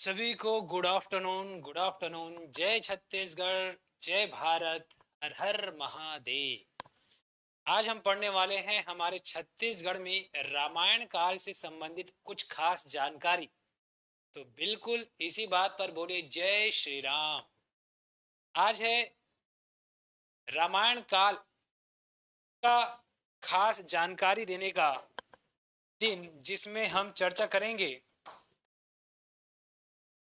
सभी को good afternoon, good afternoon. जय छत्तीसगढ़, जय भारत, हर हर महादेव। आज हम पढ़ने वाले हैं हमारे छत्तीसगढ़ में रामायण काल से संबंधित कुछ खास जानकारी। तो बिल्कुल इसी बात पर बोले जय श्री राम। आज है रामायण काल का खास जानकारी देने का दिन, जिसमें हम चर्चा करेंगे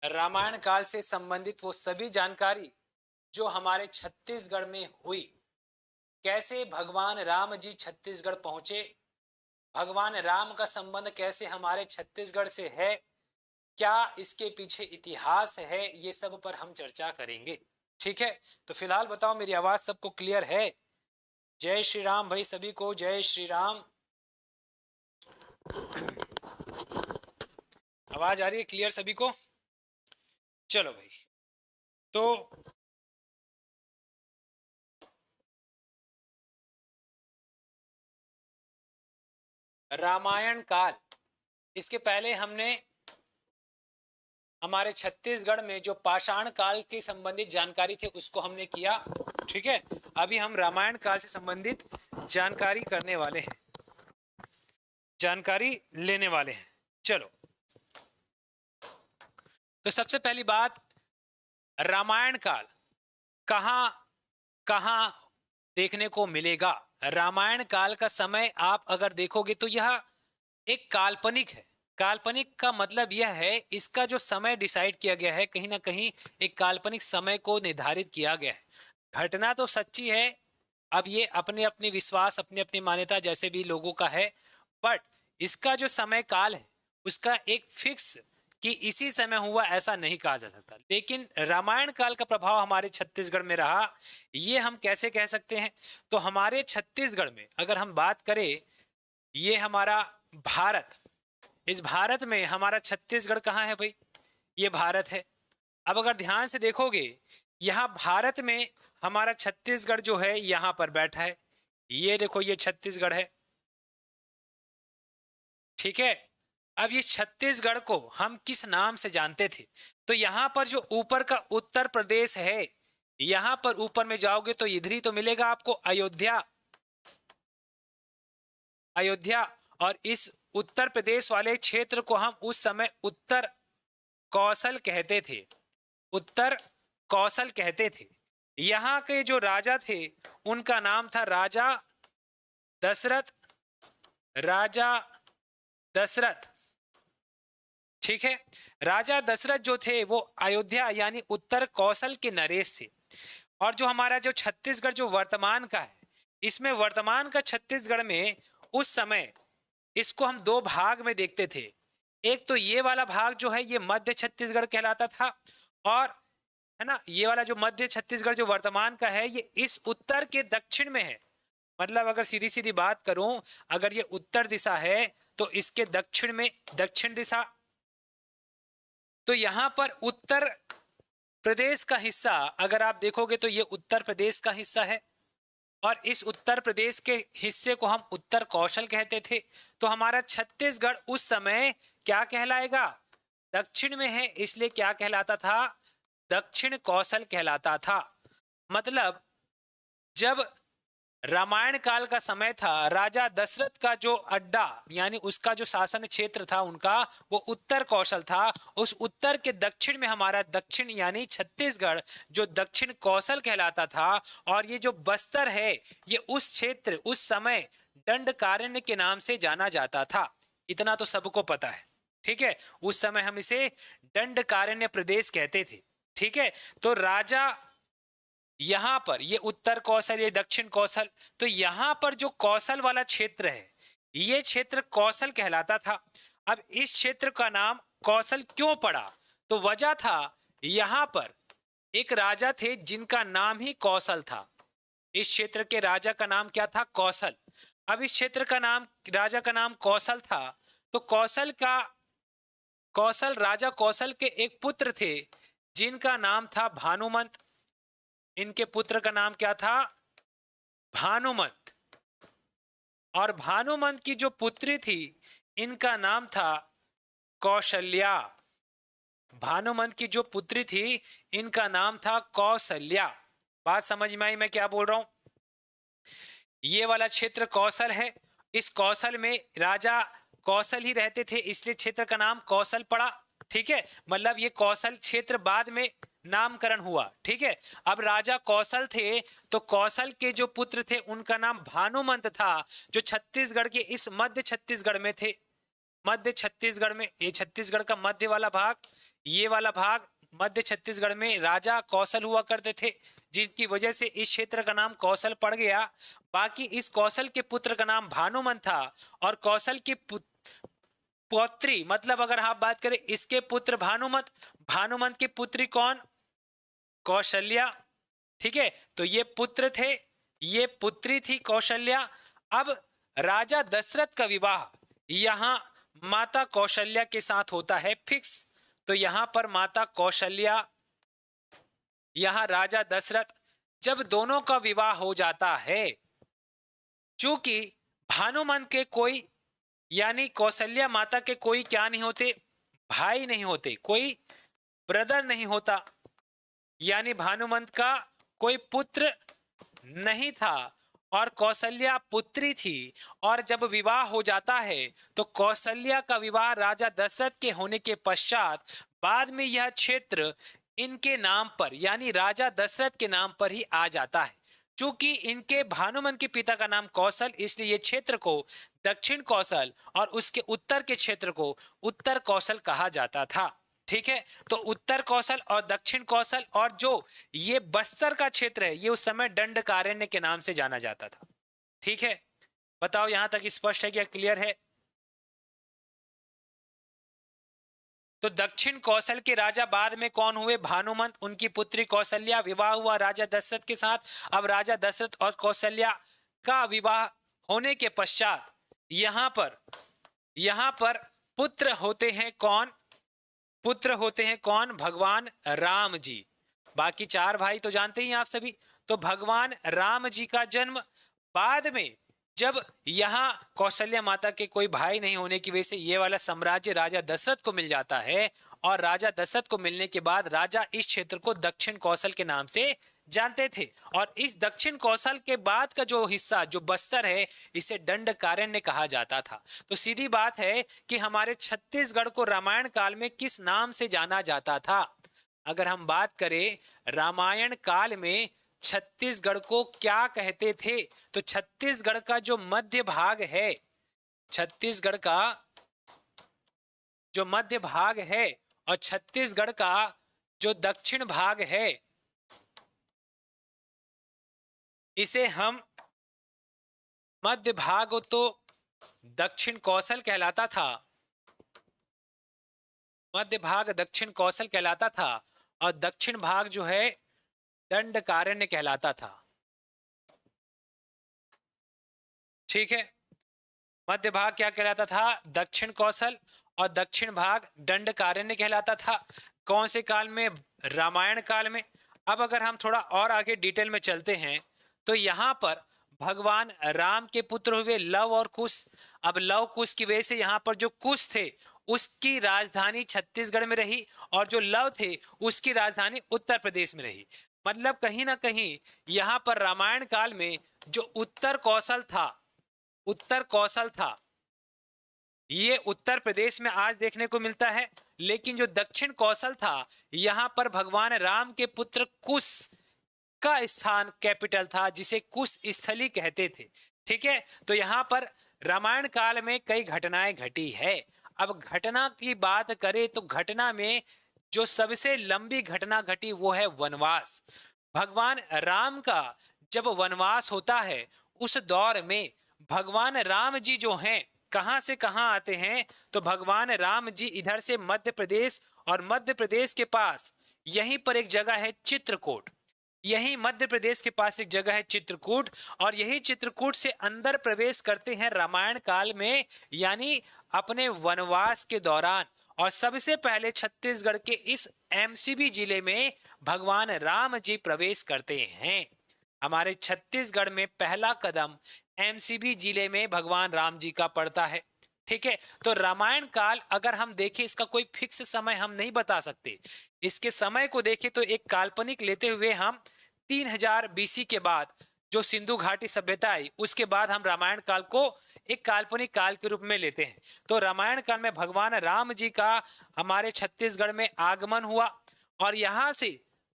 रामायण काल से संबंधित वो सभी जानकारी जो हमारे छत्तीसगढ़ में हुई। कैसे भगवान राम जी छत्तीसगढ़ पहुंचे, भगवान राम का संबंध कैसे हमारे छत्तीसगढ़ से है, क्या इसके पीछे इतिहास है, ये सब पर हम चर्चा करेंगे। ठीक है, तो फिलहाल बताओ मेरी आवाज सबको क्लियर है? जय श्री राम भाई, सभी को जय श्री राम। आवाज आ रही है क्लियर सभी को? चलो भाई, तो रामायण काल, इसके पहले हमने हमारे छत्तीसगढ़ में जो पाषाण काल के संबंधित जानकारी थे उसको हमने किया। ठीक है, अभी हम रामायण काल से संबंधित जानकारी करने वाले हैं, जानकारी लेने वाले हैं। चलो, तो सबसे पहली बात, रामायण काल कहां कहां देखने को मिलेगा। रामायण काल का समय आप अगर देखोगे तो यह एक काल्पनिक है। काल्पनिक का मतलब यह है, इसका जो समय डिसाइड किया गया है, कहीं ना कहीं एक काल्पनिक समय को निर्धारित किया गया है। घटना तो सच्ची है, अब ये अपने अपने विश्वास, अपनी अपनी मान्यता जैसे भी लोगों का है, बट इसका जो समय काल है उसका एक फिक्स कि इसी समय हुआ ऐसा नहीं कहा जा सकता। लेकिन रामायण काल का प्रभाव हमारे छत्तीसगढ़ में रहा, ये हम कैसे कह सकते हैं? तो हमारे छत्तीसगढ़ में अगर हम बात करें, ये हमारा भारत, इस भारत में हमारा छत्तीसगढ़ कहाँ है भाई? ये भारत है। अब अगर ध्यान से देखोगे, यहाँ भारत में हमारा छत्तीसगढ़ जो है यहाँ पर बैठा है। ये देखो, ये छत्तीसगढ़ है। ठीक है, अब ये छत्तीसगढ़ को हम किस नाम से जानते थे? तो यहाँ पर जो ऊपर का उत्तर प्रदेश है, यहाँ पर ऊपर में जाओगे तो इधर ही तो मिलेगा आपको अयोध्या। अयोध्या, और इस उत्तर प्रदेश वाले क्षेत्र को हम उस समय उत्तर कौशल कहते थे। उत्तर कौशल कहते थे। यहाँ के जो राजा थे उनका नाम था राजा दशरथ। राजा दशरथ, ठीक है। राजा दशरथ जो थे वो अयोध्या यानी उत्तर कौशल के नरेश थे। और जो हमारा जो छत्तीसगढ़ जो वर्तमान का है, इसमें वर्तमान का छत्तीसगढ़ में उस समय इसको हम दो भाग में देखते थे। एक तो ये वाला भाग जो है ये मध्य छत्तीसगढ़ कहलाता था, और है ना, ये वाला जो मध्य छत्तीसगढ़ जो वर्तमान का है ये इस उत्तर के दक्षिण में है। मतलब अगर सीधी सीधी बात करूं, अगर ये उत्तर दिशा है तो इसके दक्षिण में दक्षिण दिशा। तो यहां पर उत्तर प्रदेश का हिस्सा अगर आप देखोगे तो ये उत्तर प्रदेश का हिस्सा है, और इस उत्तर प्रदेश के हिस्से को हम उत्तर कौशल कहते थे। तो हमारा छत्तीसगढ़ उस समय क्या कहलाएगा? दक्षिण में है, इसलिए क्या कहलाता था? दक्षिण कौशल कहलाता था। मतलब जब रामायण काल का समय था, राजा दशरथ का जो अड्डा यानी उसका जो शासन क्षेत्र था उनका, वो उत्तर कौशल था। उस उत्तर के दक्षिण में हमारा दक्षिण यानी छत्तीसगढ़ जो दक्षिण कौशल कहलाता था। और ये जो बस्तर है ये उस क्षेत्र उस समय दंडकारण्य के नाम से जाना जाता था। इतना तो सबको पता है। ठीक है, उस समय हम इसे दंडकारण्य प्रदेश कहते थे। ठीक है, तो राजा यहां पर ये उत्तर कौशल ये दक्षिण कौशल, तो यहां पर जो कौशल वाला क्षेत्र है ये क्षेत्र कौशल कहलाता था। अब इस क्षेत्र का नाम कौशल क्यों पड़ा? तो वजह था यहां पर एक राजा थे जिनका नाम ही कौशल था। इस क्षेत्र के राजा का नाम क्या था? कौशल। अब इस क्षेत्र का नाम राजा का नाम कौशल था, तो कौशल राजा कौशल के एक पुत्र थे जिनका नाम था भानुमंत। इनके पुत्र का नाम क्या था? भानुमंत। और भानुमंत की जो पुत्री थी इनका नाम था कौशल्या। भानुमंत की जो पुत्री थी इनका नाम था कौशल्या। बात समझ में आई मैं क्या बोल रहा हूं? ये वाला क्षेत्र कौशल है, इस कौशल में राजा कौशल ही रहते थे, इसलिए क्षेत्र का नाम कौशल पड़ा। ठीक है, मतलब ये कौशल क्षेत्र बाद में नामकरण हुआ। ठीक है, अब राजा कौशल थे तो कौशल के जो पुत्र थे उनका नाम भानुमंत था, जो छत्तीसगढ़ के इस मध्य छत्तीसगढ़ में थे। मध्य छत्तीसगढ़ में, ये छत्तीसगढ़ का मध्य वाला भाग, ये वाला भाग मध्य छत्तीसगढ़ में राजा कौशल हुआ करते थे, जिनकी वजह से इस क्षेत्र का नाम कौशल पड़ गया। बाकी इस कौशल के पुत्र का नाम भानुमंत था, और कौशल की पौत्री, मतलब अगर आप बात करें इसके पुत्र भानुमंत, भानुमंत की पुत्री कौन? कौशल्या। ठीक है, तो ये पुत्र थे, ये पुत्री थी कौशल्या। अब राजा दशरथ का विवाह यहां माता कौशल्या के साथ होता है फिक्स, तो यहां पर माता कौशल्या, यहां राजा दशरथ, जब दोनों का विवाह हो जाता है, चूंकि भानुमंत के कोई यानी कौशल्या माता के कोई क्या नहीं होते, भाई नहीं होते, कोई ब्रदर नहीं होता, यानी भानुमंत का कोई पुत्र नहीं था और कौशल्या पुत्री थी। और जब विवाह हो जाता है तो कौशल्या का विवाह राजा दशरथ के होने के पश्चात बाद में यह क्षेत्र इनके नाम पर यानी राजा दशरथ के नाम पर ही आ जाता है। चूंकि इनके भानुमंत के पिता का नाम कौशल, इसलिए ये क्षेत्र को दक्षिण कौशल और उसके उत्तर के क्षेत्र को उत्तर कौशल कहा जाता था। ठीक है, तो उत्तर कौशल और दक्षिण कौशल, और जो ये बस्तर का क्षेत्र है ये उस समय दंडकारण्य के नाम से जाना जाता था। ठीक है, बताओ यहां तक स्पष्ट है क्या, क्लियर है? तो दक्षिण कौशल के राजा बाद में कौन हुए? भानुमंत, उनकी पुत्री कौशल्या, विवाह हुआ राजा दशरथ के साथ। अब राजा दशरथ और कौशल्या का विवाह होने के पश्चात यहां पर पुत्र होते हैं कौन? पुत्र होते हैं कौन? भगवान राम जी। बाकी चार भाई तो जानते ही आप सभी। तो भगवान राम जी का जन्म बाद में, जब यहां कौशल्या माता के कोई भाई नहीं होने की वजह से ये वाला साम्राज्य राजा दशरथ को मिल जाता है, और राजा दशरथ को मिलने के बाद राजा इस क्षेत्र को दक्षिण कौशल के नाम से जानते थे। और इस दक्षिण कौशल के बाद का जो हिस्सा जो बस्तर है इसे दंडकारण्य कहा जाता था। तो सीधी बात है कि हमारे छत्तीसगढ़ को रामायण काल में किस नाम से जाना जाता था? अगर हम बात करें रामायण काल में छत्तीसगढ़ को क्या कहते थे, तो छत्तीसगढ़ का जो मध्य भाग है, छत्तीसगढ़ का जो मध्य भाग है और छत्तीसगढ़ का जो दक्षिण भाग है, इसे हम मध्य भाग तो दक्षिण कौशल कहलाता था, मध्य भाग दक्षिण कौशल कहलाता था, और दक्षिण भाग जो है दंडकारण्य कहलाता था। ठीक है, मध्य भाग क्या कहलाता था? दक्षिण कौशल, और दक्षिण भाग दंडकारण्य कहलाता था। कौन से काल में? रामायण काल में। अब अगर हम थोड़ा और आगे डिटेल में चलते हैं तो यहाँ पर भगवान राम के पुत्र हुए लव और कुश। अब लव कुश की वजह से यहाँ पर जो कुश थे उसकी राजधानी छत्तीसगढ़ में रही, और जो लव थे उसकी राजधानी उत्तर प्रदेश में रही। मतलब कहीं ना कहीं यहाँ पर रामायण काल में जो उत्तर कौशल था ये उत्तर प्रदेश में आज देखने को मिलता है, लेकिन जो दक्षिण कौशल था यहाँ पर भगवान राम के पुत्र कुश का स्थान कैपिटल था, जिसे कुश स्थली कहते थे। ठीक है, तो यहाँ पर रामायण काल में कई घटनाएं घटी है। अब घटना की बात करें तो घटना में जो सबसे लंबी घटना घटी वो है वनवास। भगवान राम का जब वनवास होता है उस दौर में भगवान राम जी जो हैं कहां से कहां आते हैं, तो भगवान राम जी इधर से मध्य प्रदेश, और मध्य प्रदेश के पास यहीं पर एक जगह है चित्रकूट, यही मध्य प्रदेश के पास एक जगह है चित्रकूट, और यही चित्रकूट से अंदर प्रवेश करते हैं रामायण काल में, यानी अपने वनवास के दौरान। और सबसे पहले छत्तीसगढ़ के इस एमसीबी जिले में भगवान राम जी प्रवेश करते हैं। हमारे छत्तीसगढ़ में पहला कदम एमसीबी जिले में भगवान राम जी का पड़ता है। ठीक है। तो रामायण काल अगर हम देखें, इसका कोई फिक्स समय हम नहीं बता सकते। इसके समय को देखें तो एक काल्पनिक लेते हुए हम 3000 बीसी के बाद जो सिंधु घाटी सभ्यता आई, उसके बाद हम रामायण काल को एक काल्पनिक काल के रूप में लेते हैं। तो रामायण काल में भगवान राम जी का हमारे छत्तीसगढ़ में आगमन हुआ और यहां से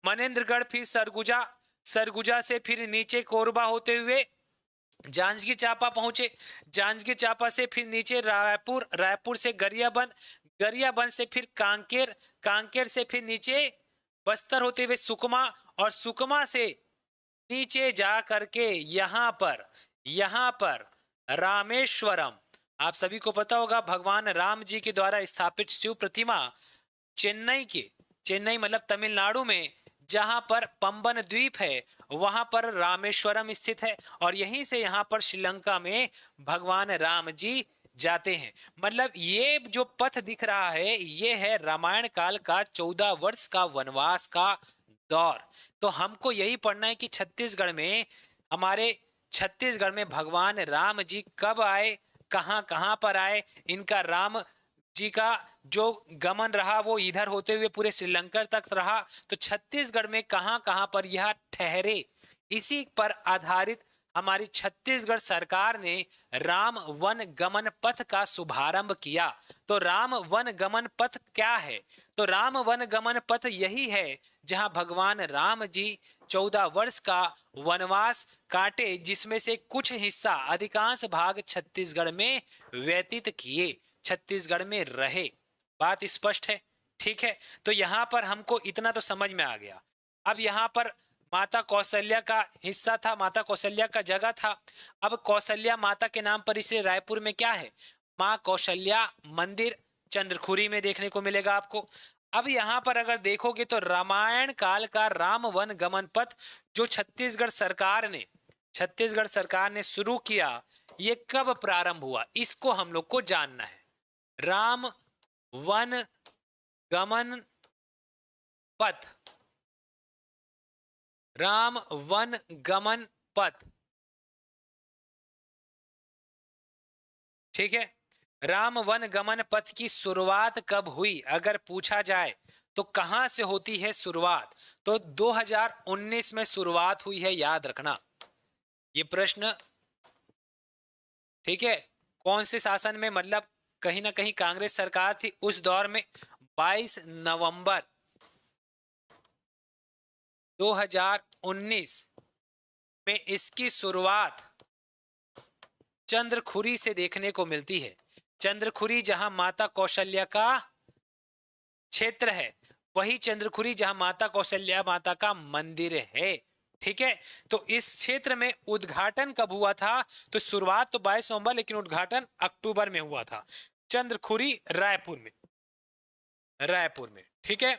मनेन्द्रगढ़, फिर सरगुजा, सरगुजा से फिर नीचे कोरबा होते हुए जांजगीर चांपा पहुंचे, जांजगीर चांपा से फिर नीचे रायपुर, रायपुर से गरियाबंद, गरियाबंद से फिर कांकेर, कांकेर से फिर नीचे बस्तर होते हुए सुकमा, और सुकमा से नीचे जा करके यहाँ पर रामेश्वरम। आप सभी को पता होगा भगवान राम जी के द्वारा स्थापित शिव प्रतिमा चेन्नई मतलब तमिलनाडु में जहां पर पंबन द्वीप है, वहां पर रामेश्वरम स्थित है, और यहीं से यहाँ पर श्रीलंका में भगवान राम जी जाते हैं। मतलब ये जो पथ दिख रहा है, ये है रामायण काल का 14 वर्ष का वनवास का दौर। तो हमको यही पढ़ना है कि हमारे छत्तीसगढ़ में भगवान राम जी कब आए, कहां पर आए, इनका राम जी का जो गमन रहा वो इधर होते हुए पूरे श्रीलंका तक रहा, तो छत्तीसगढ़ में कहां पर यह ठहरे, इसी पर आधारित हमारी छत्तीसगढ़ सरकार ने राम वन गमन पथ का शुभारंभ किया। तो राम वन गमन पथ क्या है? तो राम वन गमन पथ यही है जहां भगवान राम जी 14 वर्ष का वनवास काटे, जिसमें से कुछ हिस्सा, अधिकांश भाग छत्तीसगढ़ में व्यतीत किए, छत्तीसगढ़ में रहे। बात स्पष्ट है? ठीक है। तो यहाँ पर हमको इतना तो समझ में आ गया। अब यहाँ पर माता कौशल्या का हिस्सा था, माता कौशल्या का जगह था। अब कौशल्या माता के नाम पर इसे रायपुर में क्या है, माँ कौशल्या मंदिर चंद्रखुरी में देखने को मिलेगा आपको। अब यहाँ पर अगर देखोगे तो रामायण काल का राम वन गमन पथ जो छत्तीसगढ़ सरकार ने शुरू किया, ये कब प्रारंभ हुआ, इसको हम लोग को जानना है। राम वन गमन पथ, राम वन गमन पथ, ठीक है। राम वन गमन पथ की शुरुआत कब हुई अगर पूछा जाए तो कहां से होती है शुरुआत? तो 2019 में शुरुआत हुई है, याद रखना ये प्रश्न, ठीक है। कौन से शासन में, मतलब कहीं ना कहीं कांग्रेस सरकार थी उस दौर में। 22 नवंबर 2019 में इसकी शुरुआत चंद्रखुरी से देखने को मिलती है। चंद्रखुरी जहां माता कौशल्या का क्षेत्र है, वही चंद्रखुरी जहां माता कौशल्या माता का मंदिर है, ठीक है। तो इस क्षेत्र में उद्घाटन कब हुआ था? तो शुरुआत तो 22 नवंबर, लेकिन उद्घाटन अक्टूबर में हुआ था, चंद्रखुरी रायपुर में, ठीक है।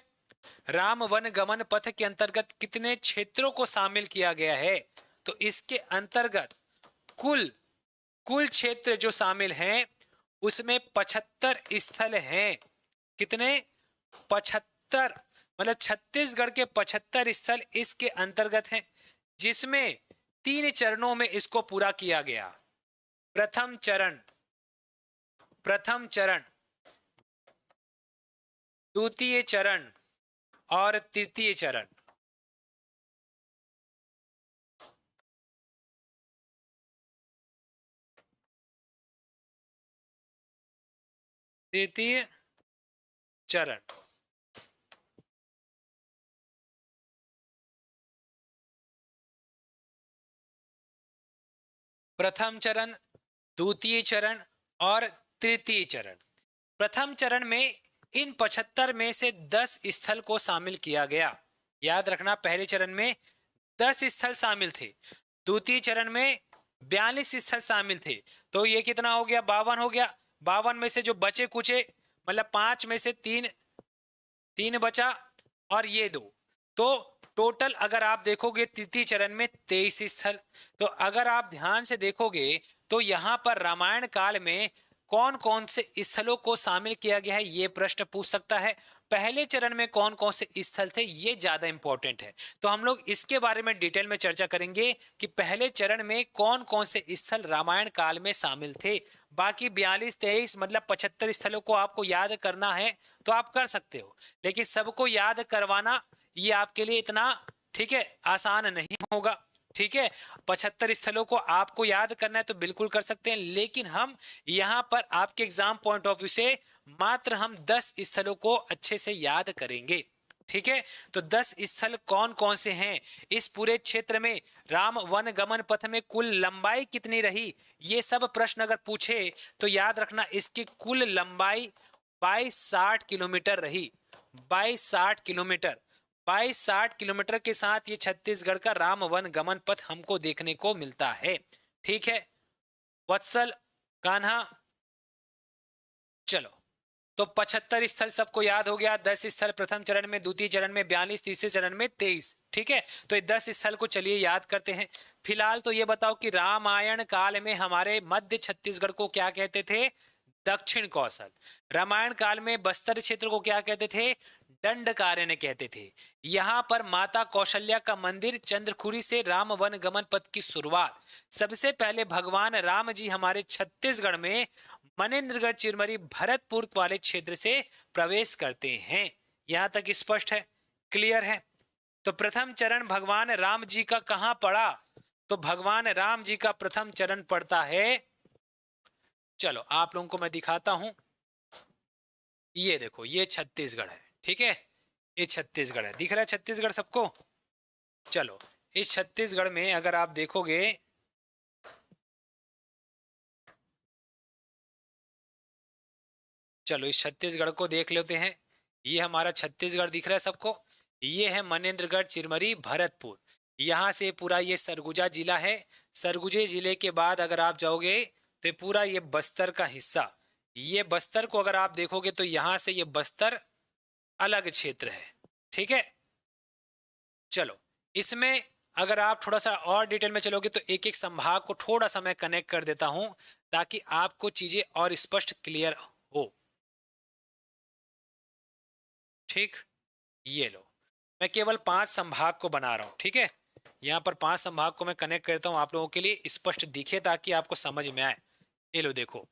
राम वन गमन पथ के अंतर्गत कितने क्षेत्रों को शामिल किया गया है? तो इसके अंतर्गत कुल क्षेत्र जो शामिल हैं उसमें 75 स्थल हैं। कितने? 75, मतलब छत्तीसगढ़ के 75 स्थल इसके अंतर्गत हैं, जिसमें 3 चरणों में इसको पूरा किया गया। प्रथम चरण, द्वितीय चरण और तृतीय चरण। तृतीय चरण, प्रथम चरण, द्वितीय चरण और तृतीय चरण। प्रथम चरण में इन 75 में से 10 स्थल को शामिल किया गया। याद रखना, पहले चरण में 10 स्थल शामिल थे, द्वितीय चरण में 42 स्थल शामिल थे। तो ये कितना हो गया? 52 हो गया। 52 में से जो बचे कुचे, मतलब 5 में से 3 बचा और ये 2, तो टोटल अगर आप देखोगे तृतीय चरण में 23 स्थल। तो अगर आप ध्यान से देखोगे तो यहाँ पर रामायण काल में कौन कौन से स्थलों को शामिल किया गया है, ये प्रश्न पूछ सकता है। पहले चरण में कौन कौन से स्थल थे ये ज्यादा इंपॉर्टेंट है, तो हम लोग इसके बारे में डिटेल में चर्चा करेंगे कि पहले चरण में कौन कौन से स्थल रामायण काल में शामिल थे। बाकी 42-23 मतलब 75 स्थलों को आपको याद करना है तो आप कर सकते हो, लेकिन सबको याद करवाना ये आपके लिए इतना ठीक है आसान नहीं होगा। ठीक है, 75 स्थलों को आपको याद करना है तो बिल्कुल कर सकते हैं, लेकिन हम यहाँ पर आपके एग्जाम पॉइंट ऑफ व्यू से मात्र हम 10 स्थलों को अच्छे से याद करेंगे। ठीक है, तो 10 स्थल कौन कौन से हैं इस पूरे क्षेत्र में, राम वन गमन पथ में कुल लंबाई कितनी रही, ये सब प्रश्न अगर पूछे तो याद रखना इसकी कुल लंबाई 2260 किलोमीटर रही। 2260 किलोमीटर, 2260 किलोमीटर के साथ ये छत्तीसगढ़ का राम वन गमन पथ हमको देखने को मिलता है। ठीक है वत्सल कान्हा, चलो तो 75 स्थल सबको याद हो गया, 10 स्थल प्रथम चरण में, द्वितीय चरण में 42, तीसरे चरण में 23। ठीक है, तो ये 10 स्थल को चलिए याद करते हैं। फिलहाल तो ये बताओ कि रामायण काल में हमारे मध्य छत्तीसगढ़ को क्या कहते थे, दक्षिण कौशल। रामायण काल में बस्तर क्षेत्र को क्या कहते थे, दंडकारण्य कहते थे। यहाँ पर माता कौशल्या का मंदिर, चंद्रखुरी से राम वन गमन पथ की शुरुआत। सबसे पहले भगवान राम जी हमारे छत्तीसगढ़ में मनेन्द्रगढ़ चिरमरी भरतपुर वाले क्षेत्र से प्रवेश करते हैं। यहां तक स्पष्ट है, क्लियर है। तो प्रथम चरण भगवान राम जी का कहां पड़ा, तो भगवान राम जी का प्रथम चरण पड़ता है, चलो आप लोगों को मैं दिखाता हूं, ये देखो ये छत्तीसगढ़ है। ठीक है, ये छत्तीसगढ़ है, दिख रहा है छत्तीसगढ़ सबको। चलो इस छत्तीसगढ़ में अगर आप देखोगे, चलो इस छत्तीसगढ़ को देख लेते हैं। ये हमारा छत्तीसगढ़ दिख रहा है सबको, ये है मनेन्द्रगढ़ चिरमरी भरतपुर। यहाँ से पूरा ये सरगुजा जिला है। सरगुजे जिले के बाद अगर आप जाओगे तो पूरा ये बस्तर का हिस्सा, ये बस्तर को अगर आप देखोगे तो यहाँ से ये बस्तर अलग क्षेत्र है। ठीक है, चलो इसमें अगर आप थोड़ा सा और डिटेल में चलोगे तो एक एक संभाग को थोड़ा सा मैं कनेक्ट कर देता हूं ताकि आपको चीजें और स्पष्ट क्लियर हो। ठीक, ये लो मैं केवल 5 संभाग को बना रहा हूं। ठीक है, यहाँ पर 5 संभाग को मैं कनेक्ट करता हूं आप लोगों के लिए स्पष्ट दिखे ताकि आपको समझ में आए। ये लो देखो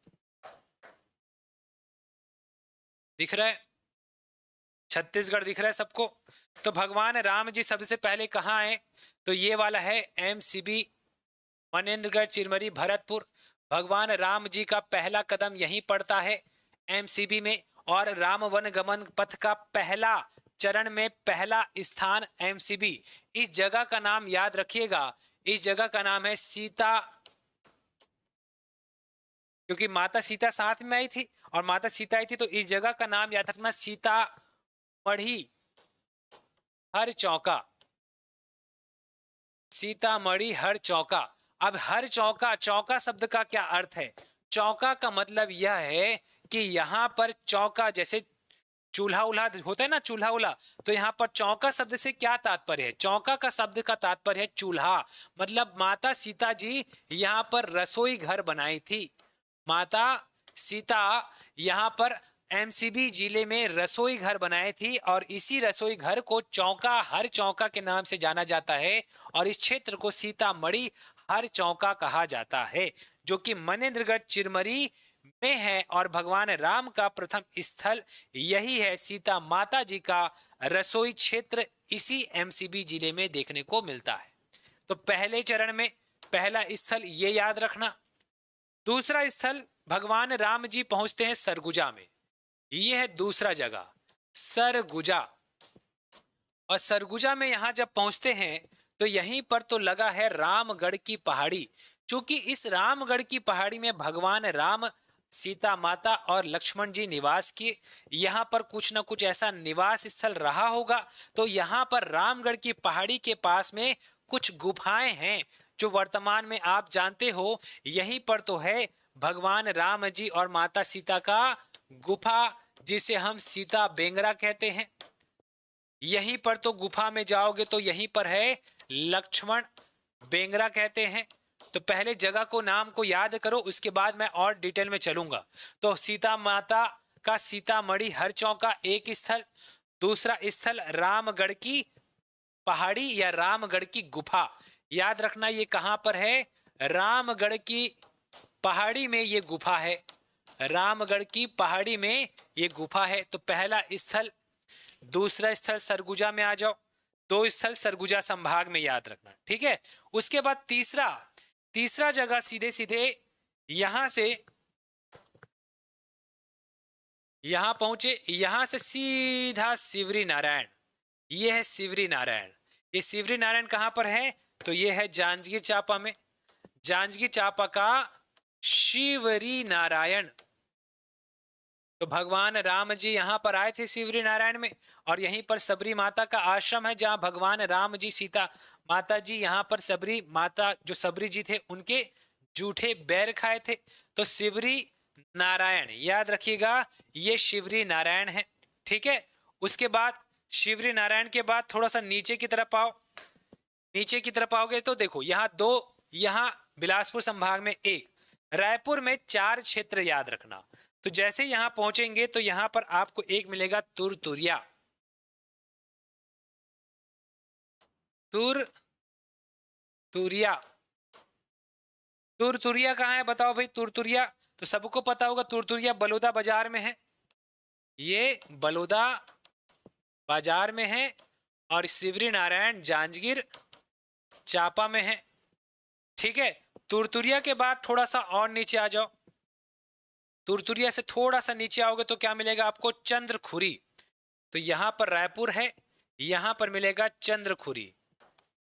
दिख रहा है, छत्तीसगढ़ दिख रहा है सबको। तो भगवान राम जी सबसे पहले कहाँ आए, तो ये वाला है एमसीबी मनेन्द्रगढ़ चिरमरी भरतपुर। भगवान राम जी का पहला कदम यहीं पड़ता है एमसीबी में, और राम वन गमन पथ का पहला चरण में पहला स्थान एमसीबी। इस जगह का नाम याद रखिएगा, इस जगह का नाम है सीता, क्योंकि माता सीता साथ में आई थी और माता सीता आई थी, तो इस जगह का नाम याद रखना सीता मढ़ी हर चौका, सीतामढ़ी हर चौका। अब हर चौका, चौका शब्द का क्या अर्थ है, चौका का मतलब यह है कि यहाँ पर चौका जैसे चूल्हा उल्हा होता है ना, चूल्हा उल्हा, तो यहाँ पर चौका शब्द से क्या तात्पर्य है, चौका का शब्द का तात्पर्य है चूल्हा। मतलब माता सीता जी यहाँ पर रसोई घर बनाई थी। माता सीता यहाँ पर एमसीबी जिले में रसोई घर बनाए थी और इसी रसोई घर को चौका हर चौका के नाम से जाना जाता है, और इस क्षेत्र को सीतामढ़ी हर चौका कहा जाता है, जो कि मनेन्द्रगढ़ चिरमरी में है। और भगवान राम का प्रथम स्थल यही है, सीता माता जी का रसोई क्षेत्र इसी एमसीबी जिले में देखने को मिलता है। तो पहले चरण में पहला स्थल ये याद रखना। दूसरा स्थल भगवान राम जी पहुंचते हैं सरगुजा में, यह है दूसरा जगह सरगुजा। और सरगुजा में यहां जब पहुंचते हैं तो यहीं पर तो लगा है रामगढ़ की पहाड़ी, क्योंकि इस रामगढ़ की पहाड़ी में भगवान राम, सीता माता और लक्ष्मण जी निवास किए। यहाँ पर कुछ ना कुछ ऐसा निवास स्थल रहा होगा। तो यहाँ पर रामगढ़ की पहाड़ी के पास में कुछ गुफाएं हैं जो वर्तमान में आप जानते हो, यहीं पर तो है भगवान राम जी और माता सीता का गुफा, जिसे हम सीता बेंगरा कहते हैं। यहीं पर तो गुफा में जाओगे तो यहीं पर है लक्ष्मण बेंगरा कहते हैं। तो पहले जगह को नाम को याद करो, उसके बाद मैं और डिटेल में चलूंगा। तो सीता माता का सीतामढ़ी हर चौका एक स्थल, दूसरा स्थल रामगढ़ की पहाड़ी या रामगढ़ की गुफा। याद रखना ये कहां पर है, रामगढ़ की पहाड़ी में ये गुफा है, रामगढ़ की पहाड़ी में ये गुफा है। तो पहला स्थल, दूसरा स्थल सरगुजा में आ जाओ, दो स्थल सरगुजा संभाग में याद रखना, ठीक है। उसके बाद तीसरा जगह सीधे सीधे यहां से यहां पहुंचे, यहां से सीधा शिवरी नारायण, ये है शिवरी नारायण। ये शिवरी नारायण कहां पर है, तो ये है जांजगीर चांपा में, जांजगीर चांपा का शिवरी नारायण। तो भगवान राम जी यहां पर आए थे शिवरी नारायण में, और यहीं पर सबरी माता का आश्रम है, जहां भगवान राम जी सीता माता जी यहां पर सबरी माता जो सबरी जी थे उनके जूठे बैर खाए थे। तो शिवरी नारायण याद रखिएगा, ये शिवरी नारायण है, ठीक है। उसके बाद शिवरी नारायण के बाद थोड़ा सा नीचे की तरफ आओ, नीचे की तरफ आओगे तो देखो यहाँ दो, यहाँ बिलासपुर संभाग में एक, रायपुर में 4 क्षेत्र याद रखना। तो जैसे यहां पहुंचेंगे तो यहां पर आपको एक मिलेगा तुरतुरिया, तुरतुरिया। तुरतुरिया कहां है बताओ भाई, तुरतुरिया तो सबको पता होगा, तुरतुरिया बलौदा बाजार में है, ये बलौदा बाजार में है, और शिवरी नारायण जांजगीर चांपा में है, ठीक है। तुरतुरिया के बाद थोड़ा सा और नीचे आ जाओ, तुरतुरिया से थोड़ा सा नीचे आओगे तो क्या मिलेगा आपको, चंद्रखुरी। तो यहां पर रायपुर है, यहां पर मिलेगा चंद्रखुरी,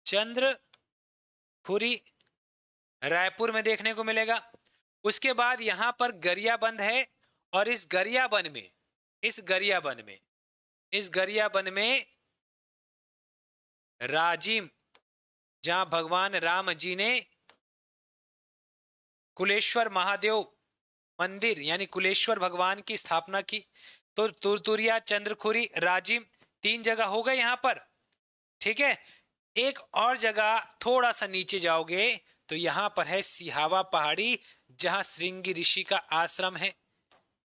चंद्रखुरी रायपुर में देखने को मिलेगा। उसके बाद यहां पर गरियाबंद है, और इस गरियाबंद में राजिम, जहां भगवान राम जी ने कुलेश्वर महादेव मंदिर यानी कुलेश्वर भगवान की स्थापना की। तो तुरतुरिया, चंद्रखुरी, राजिम 3 जगह हो गए यहां पर, ठीक है। एक और जगह थोड़ा सा नीचे जाओगे तो यहां पर है सिहावा पहाड़ी, जहां श्रृंगी ऋषि का आश्रम है,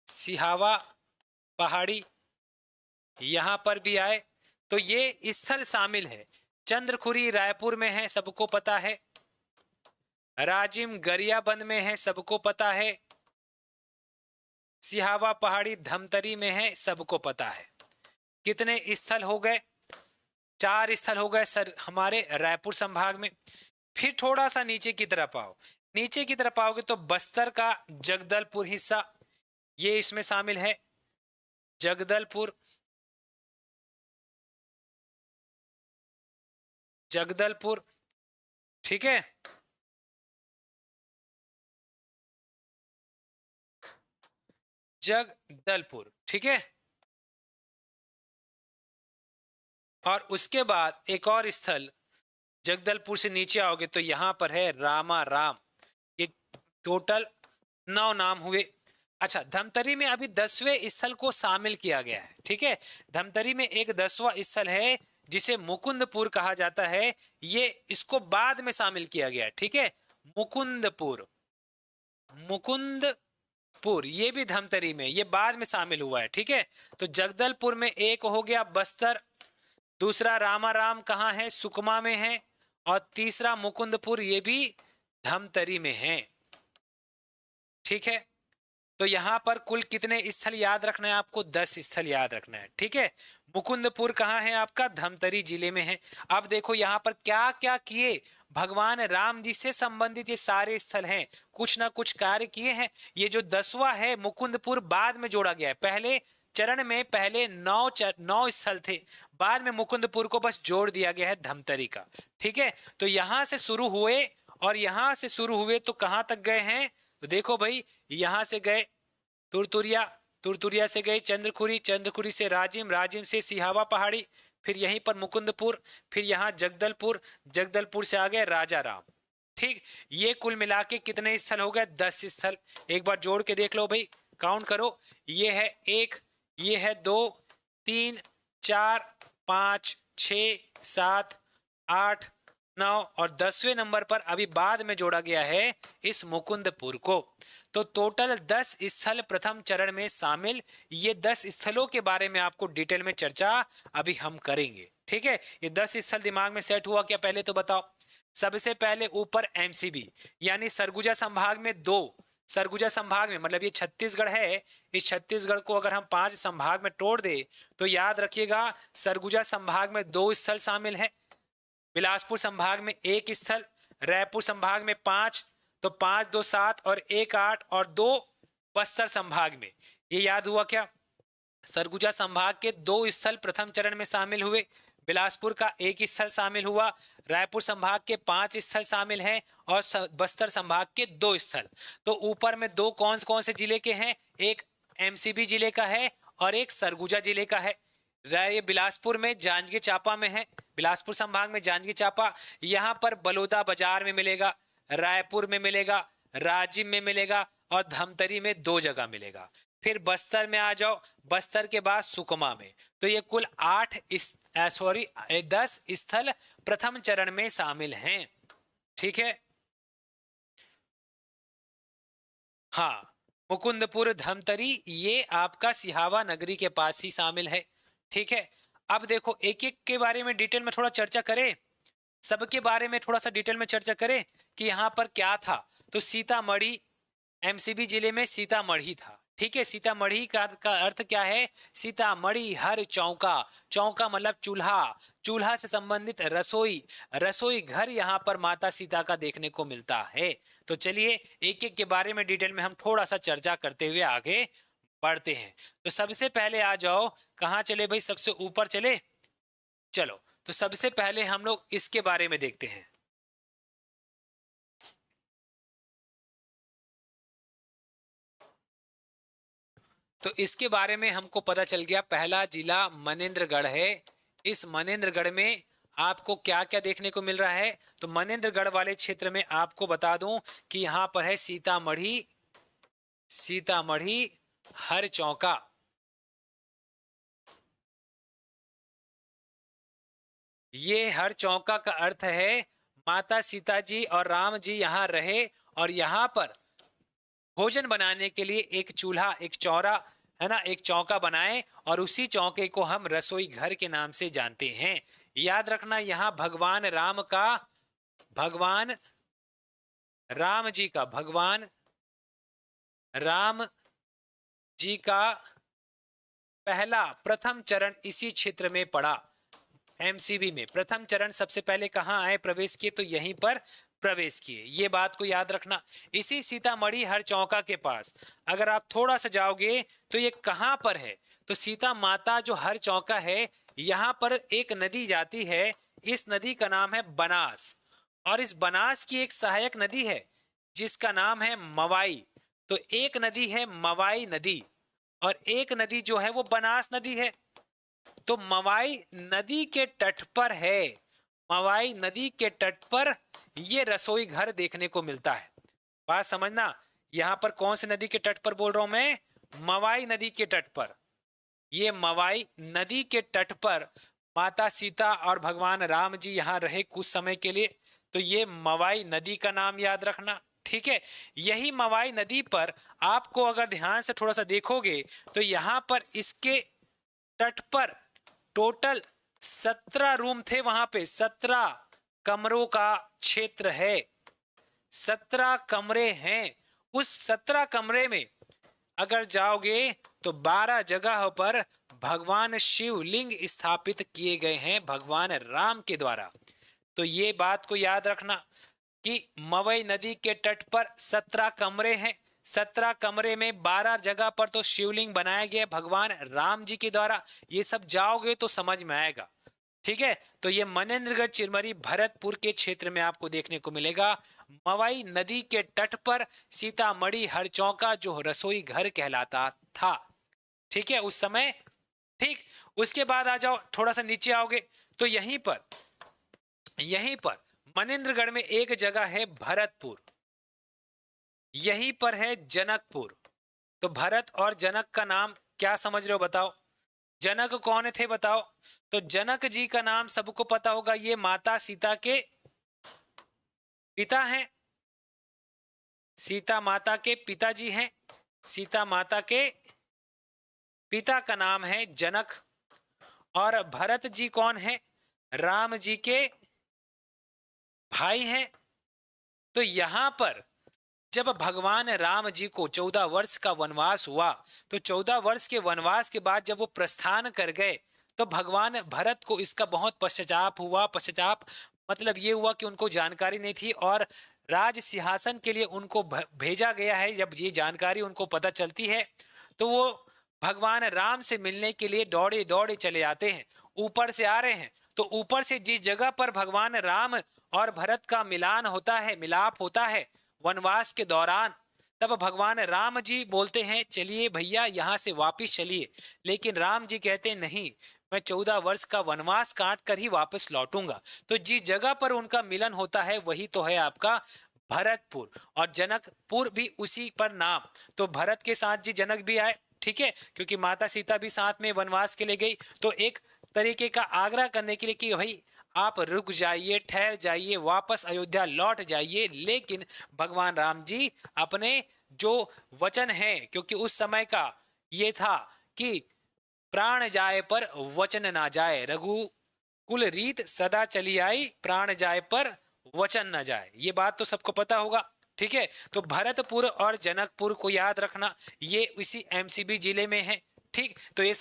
सिहावा पहाड़ी, यहां पर भी आए तो ये स्थल शामिल है। चंद्रखुरी रायपुर में है, सबको पता है, राजिम गरियाबंद में है, सबको पता है, सिहावा पहाड़ी धमतरी में है, सबको पता है। कितने स्थल हो गए, 4 स्थल हो गए सर हमारे रायपुर संभाग में। फिर थोड़ा सा नीचे की तरफ आओ, नीचे की तरफ आओगे तो बस्तर का जगदलपुर हिस्सा ये इसमें शामिल है, जगदलपुर, जगदलपुर, ठीक है। जगदलपुर, ठीक है। और उसके बाद एक और स्थल, जगदलपुर से नीचे आओगे तो यहां पर है रामाराम, ये टोटल 9 नाम हुए। अच्छा, धमतरी में अभी 10वें स्थल को शामिल किया गया है, ठीक है। धमतरी में एक 10वां स्थल है जिसे मुकुंदपुर कहा जाता है, ये इसको बाद में शामिल किया गया है, ठीक है। मुकुंदपुर, मुकुंदपुर ये भी धमतरी में, ये बाद में शामिल हुआ है, ठीक है। तो जगदलपुर में एक हो गया बस्तर, दूसरा रामाराम कहाँ है, सुकमा में है, और तीसरा मुकुंदपुर ये भी धमतरी में है, ठीक है। तो यहां पर कुल कितने स्थल याद रखना है आपको, 10 स्थल याद रखना है, ठीक है। मुकुंदपुर कहाँ है आपका, धमतरी जिले में है। अब देखो यहाँ पर क्या क्या किए, भगवान राम जी से संबंधित ये सारे स्थल हैं, कुछ ना कुछ कार्य किए हैं। ये जो 10वां है मुकुंदपुर बाद में जोड़ा गया है, पहले चरण में पहले 9 स्थल थे, बाद में मुकुंदपुर को बस जोड़ दिया गया है धमतरी का, ठीक है। तो यहां से शुरू हुए, और यहां से शुरू हुए तो कहां तक गए हैं, तो देखो भाई यहां से गए तुरतुरिया, तुरतुरिया से गए चंद्रखुरी, चंद्रखुरी से राजिम, राजिम से सिहावा पहाड़ी, फिर यहीं पर मुकुंदपुर, फिर यहाँ जगदलपुर, जगदलपुर से आ गए राजा राम, ठीक। ये कुल मिला के कितने स्थल हो गए, 10 स्थल। एक बार जोड़ के देख लो भाई, काउंट करो, ये है 1, ये है 2, 3, 4, 5, 6, 7, 8, 9 और 10वें नंबर पर अभी बाद में जोड़ा गया है इस मुकुंदपुर को। तो टोटल 10 स्थल प्रथम चरण में शामिल। ये 10 स्थलों के बारे में आपको डिटेल में चर्चा अभी हम करेंगे, ठीक है। ये 10 स्थल दिमाग में सेट हुआ क्या, पहले तो बताओ। सबसे पहले ऊपर एमसीबी यानी सरगुजा संभाग में 2, सरगुजा संभाग में मतलब ये छत्तीसगढ़ है, इस छत्तीसगढ़ को अगर हम 5 संभाग में तोड़ दे तो याद रखिएगा सरगुजा संभाग में 2 स्थल शामिल है, बिलासपुर संभाग में 1 स्थल, रायपुर संभाग में 5, तो 5 2 7 और 1 8 और 2 बस्तर संभाग में। ये याद हुआ क्या, सरगुजा संभाग के 2 स्थल प्रथम चरण में शामिल हुए, बिलासपुर का 1 स्थल शामिल हुआ, रायपुर संभाग के 5 स्थल शामिल हैं और बस्तर संभाग के 2 स्थल। तो ऊपर में 2 कौन से जिले के हैं, एक एमसीबी जिले का है और एक सरगुजा जिले का है। ये बिलासपुर में जांजगीर चांपा में है, बिलासपुर संभाग में जांजगीर चांपा, यहाँ पर बलौदा बाजार में मिलेगा, रायपुर में मिलेगा, राजिम में मिलेगा और धमतरी में 2 जगह मिलेगा। फिर बस्तर में आ जाओ, बस्तर के बाद सुकमा में। तो ये कुल 10 स्थल प्रथम चरण में शामिल हैं, ठीक है। हाँ, मुकुंदपुर धमतरी ये आपका सिहावा नगरी के पास ही शामिल है, ठीक है। अब देखो एक एक के बारे में डिटेल में थोड़ा चर्चा करें, सबके बारे में थोड़ा सा डिटेल में चर्चा करें कि यहाँ पर क्या था। तो सीतामढ़ी, एमसीबी जिले में सीतामढ़ी था, ठीक है। सीतामढ़ी का अर्थ क्या है, सीतामढ़ी हर चौका, चौका मतलब चूल्हा, चूल्हा से संबंधित रसोई, रसोई घर यहाँ पर माता सीता का देखने को मिलता है। तो चलिए एक एक के बारे में डिटेल में हम थोड़ा सा चर्चा करते हुए आगे बढ़ते हैं। तो सबसे पहले आ जाओ, कहाँ चले भाई, सबसे ऊपर चले, चलो। तो सबसे पहले हम लोग इसके बारे में देखते हैं। तो इसके बारे में हमको पता चल गया, पहला जिला मनेंद्रगढ़ है। इस मनेंद्रगढ़ में आपको क्या क्या देखने को मिल रहा है, तो मनेंद्रगढ़ वाले क्षेत्र में आपको बता दूं कि यहाँ पर है सीतामढ़ी, सीतामढ़ी हर चौका, ये हर चौका का अर्थ है माता सीता जी और राम जी यहाँ रहे और यहाँ पर भोजन बनाने के लिए एक चूल्हा, एक चौरा है ना, एक चौका बनाए और उसी चौके को हम रसोई घर के नाम से जानते हैं। याद रखना यहाँ भगवान राम का, भगवान राम जी का, भगवान राम जी का पहला प्रथम चरण इसी क्षेत्र में पड़ा। एमसीबी में प्रथम चरण सबसे पहले कहाँ आए, प्रवेश किए, तो यहीं पर प्रवेश किए, ये बात को याद रखना। इसी सीतामढ़ी हर चौका के पास अगर आप थोड़ा सा जाओगे तो ये कहाँ पर है, तो सीता माता जो हर चौका है यहाँ पर एक नदी जाती है, इस नदी का नाम है बनास और इस बनास की एक सहायक नदी है जिसका नाम है मवाई। तो एक नदी है मवाई नदी और एक नदी जो है वो बनास नदी है। तो मवाई नदी के तट पर है, मवाई नदी के तट पर ये रसोई घर देखने को मिलता है। बात समझना, यहाँ पर कौन सी नदी के तट पर बोल रहा हूं मैं, मवाई नदी के तट पर। ये मवाई नदी के तट पर माता सीता और भगवान राम जी यहाँ रहे कुछ समय के लिए, तो ये मवाई नदी का नाम याद रखना, ठीक है। यही मवाई नदी पर आपको अगर ध्यान से थोड़ा सा देखोगे तो यहाँ पर इसके तट पर टोटल 17 रूम थे, वहां पे 17 कमरों का क्षेत्र है, 17 कमरे हैं। उस 17 कमरे में अगर जाओगे तो 12 जगह पर भगवान शिव लिंग स्थापित किए गए हैं भगवान राम के द्वारा। तो ये बात को याद रखना कि मवई नदी के तट पर 17 कमरे हैं, 17 कमरे में 12 जगह पर तो शिवलिंग बनाया गया भगवान राम जी के द्वारा। ये सब जाओगे तो समझ में आएगा, ठीक है। तो ये मनेंद्रगढ़ चिरमरी भरतपुर के क्षेत्र में आपको देखने को मिलेगा, मवाई नदी के तट पर सीतामढ़ी हर चौका जो रसोई घर कहलाता था, ठीक है उस समय, ठीक। उसके बाद आ जाओ, थोड़ा सा नीचे आओगे तो यहीं पर मनेंद्रगढ़ में एक जगह है भरतपुर, यहीं पर है जनकपुर। तो भरत और जनक का नाम क्या समझ रहे हो बताओ, जनक कौन थे बताओ, तो जनक जी का नाम सबको पता होगा, ये माता सीता के पिता हैं, सीता माता के पिताजी हैं, सीता माता के पिता का नाम है जनक। और भरत जी कौन है? राम जी के भाई हैं। तो यहां पर जब भगवान राम जी को 14 वर्ष का वनवास हुआ, तो 14 वर्ष के वनवास के बाद जब वो प्रस्थान कर गए, तो भगवान भरत को इसका बहुत पश्चाताप हुआ। पश्चाताप मतलब ये हुआ कि उनको जानकारी नहीं थी और राज सिंहासन के लिए उनको भेजा गया है। जब ये जानकारी उनको पता चलती है तो वो भगवान राम से मिलने के लिए दौड़े दौड़े चले आते हैं। ऊपर से आ रहे हैं, तो ऊपर से जिस जगह पर भगवान राम और भरत का मिलान होता है, मिलाप होता है वनवास के दौरान, तब भगवान राम जी बोलते हैं चलिए भैया यहाँ से वापस चलिए। लेकिन राम जी कहते हैं नहीं, मैं 14 वर्ष का वनवास काट कर ही वापस लौटूंगा। तो जिस जगह पर उनका मिलन होता है वही तो है आपका भरतपुर, और जनकपुर भी उसी पर नाम। तो भरत के साथ जी जनक भी आए, ठीक है, क्योंकि माता सीता भी साथ में वनवास के लिए गई। तो एक तरीके का आग्रह करने के लिए कि भाई आप रुक जाइए, ठहर जाइए, वापस अयोध्या लौट जाइए। लेकिन भगवान राम जी अपने जो वचन है, क्योंकि उस समय का ये था कि प्राण जाए पर वचन ना जाए, रघुकुल रीत सदा चली आई, प्राण जाए पर वचन ना जाए। ये बात तो सबको पता होगा, ठीक है। तो भरतपुर और जनकपुर को याद रखना, ये इसी एमसीबी जिले में है, ठीक। तो ये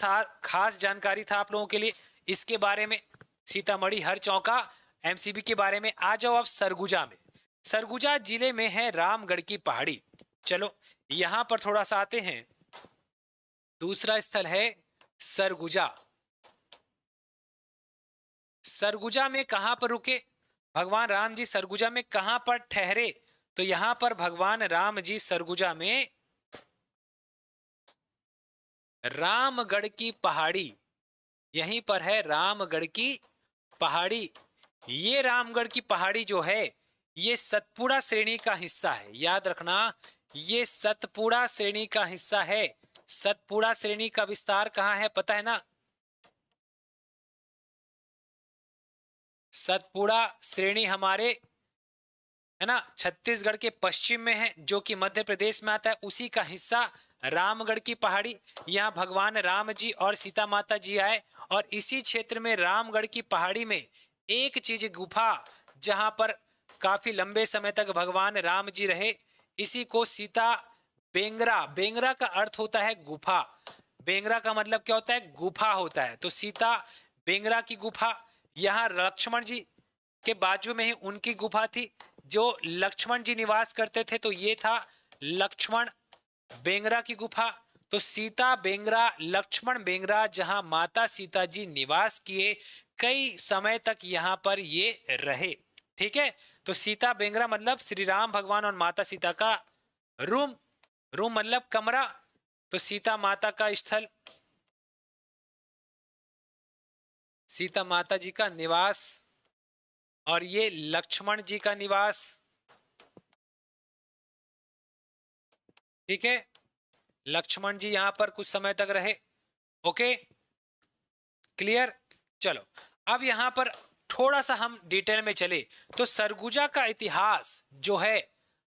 खास जानकारी था आप लोगों के लिए इसके बारे में। सीतामढ़ी हर चौका एमसीबी के बारे में। आ जाओ अब सरगुजा में। सरगुजा जिले में है रामगढ़ की पहाड़ी। चलो यहां पर थोड़ा सा आते हैं। दूसरा स्थल है सरगुजा। सरगुजा में कहां पर रुके भगवान राम जी? सरगुजा में कहां पर ठहरे? तो यहां पर भगवान राम जी सरगुजा में रामगढ़ की पहाड़ी, यहीं पर है रामगढ़ की पहाड़ी। ये रामगढ़ की पहाड़ी जो है ये सतपुड़ा श्रेणी का हिस्सा है, याद रखना, ये सतपुड़ा श्रेणी का हिस्सा है। सतपुड़ा श्रेणी का विस्तार कहां है पता है ना? सतपुड़ा श्रेणी हमारे है ना छत्तीसगढ़ के पश्चिम में है, जो कि मध्य प्रदेश में आता है। उसी का हिस्सा रामगढ़ की पहाड़ी। यहाँ भगवान राम जी और सीता माता जी आए, और इसी क्षेत्र में रामगढ़ की पहाड़ी में एक चीज गुफा, जहां पर काफी लंबे समय तक भगवान राम जी रहे, इसी को सीता बेंगरा, बेंगरा का अर्थ होता है गुफा, बेंगरा का मतलब क्या होता है? गुफा होता है। तो सीता बेंगरा की गुफा, यहाँ लक्ष्मण जी के बाजू में ही उनकी गुफा थी जो लक्ष्मण जी निवास करते थे। तो ये था लक्ष्मण बेंगरा की गुफा। तो सीता बेंगरा, लक्ष्मण बेंगरा, जहां माता सीता जी निवास किए, कई समय तक यहां पर ये रहे, ठीक है। तो सीता बेंगरा मतलब श्री राम भगवान और माता सीता का रूम, रूम मतलब कमरा। तो सीता माता का स्थल, सीता माता जी का निवास, और ये लक्ष्मण जी का निवास, ठीक है। लक्ष्मण जी यहां पर कुछ समय तक रहे। Okay, clear. चलो अब यहां पर थोड़ा सा हम डिटेल में चले तो सरगुजा का इतिहास जो है,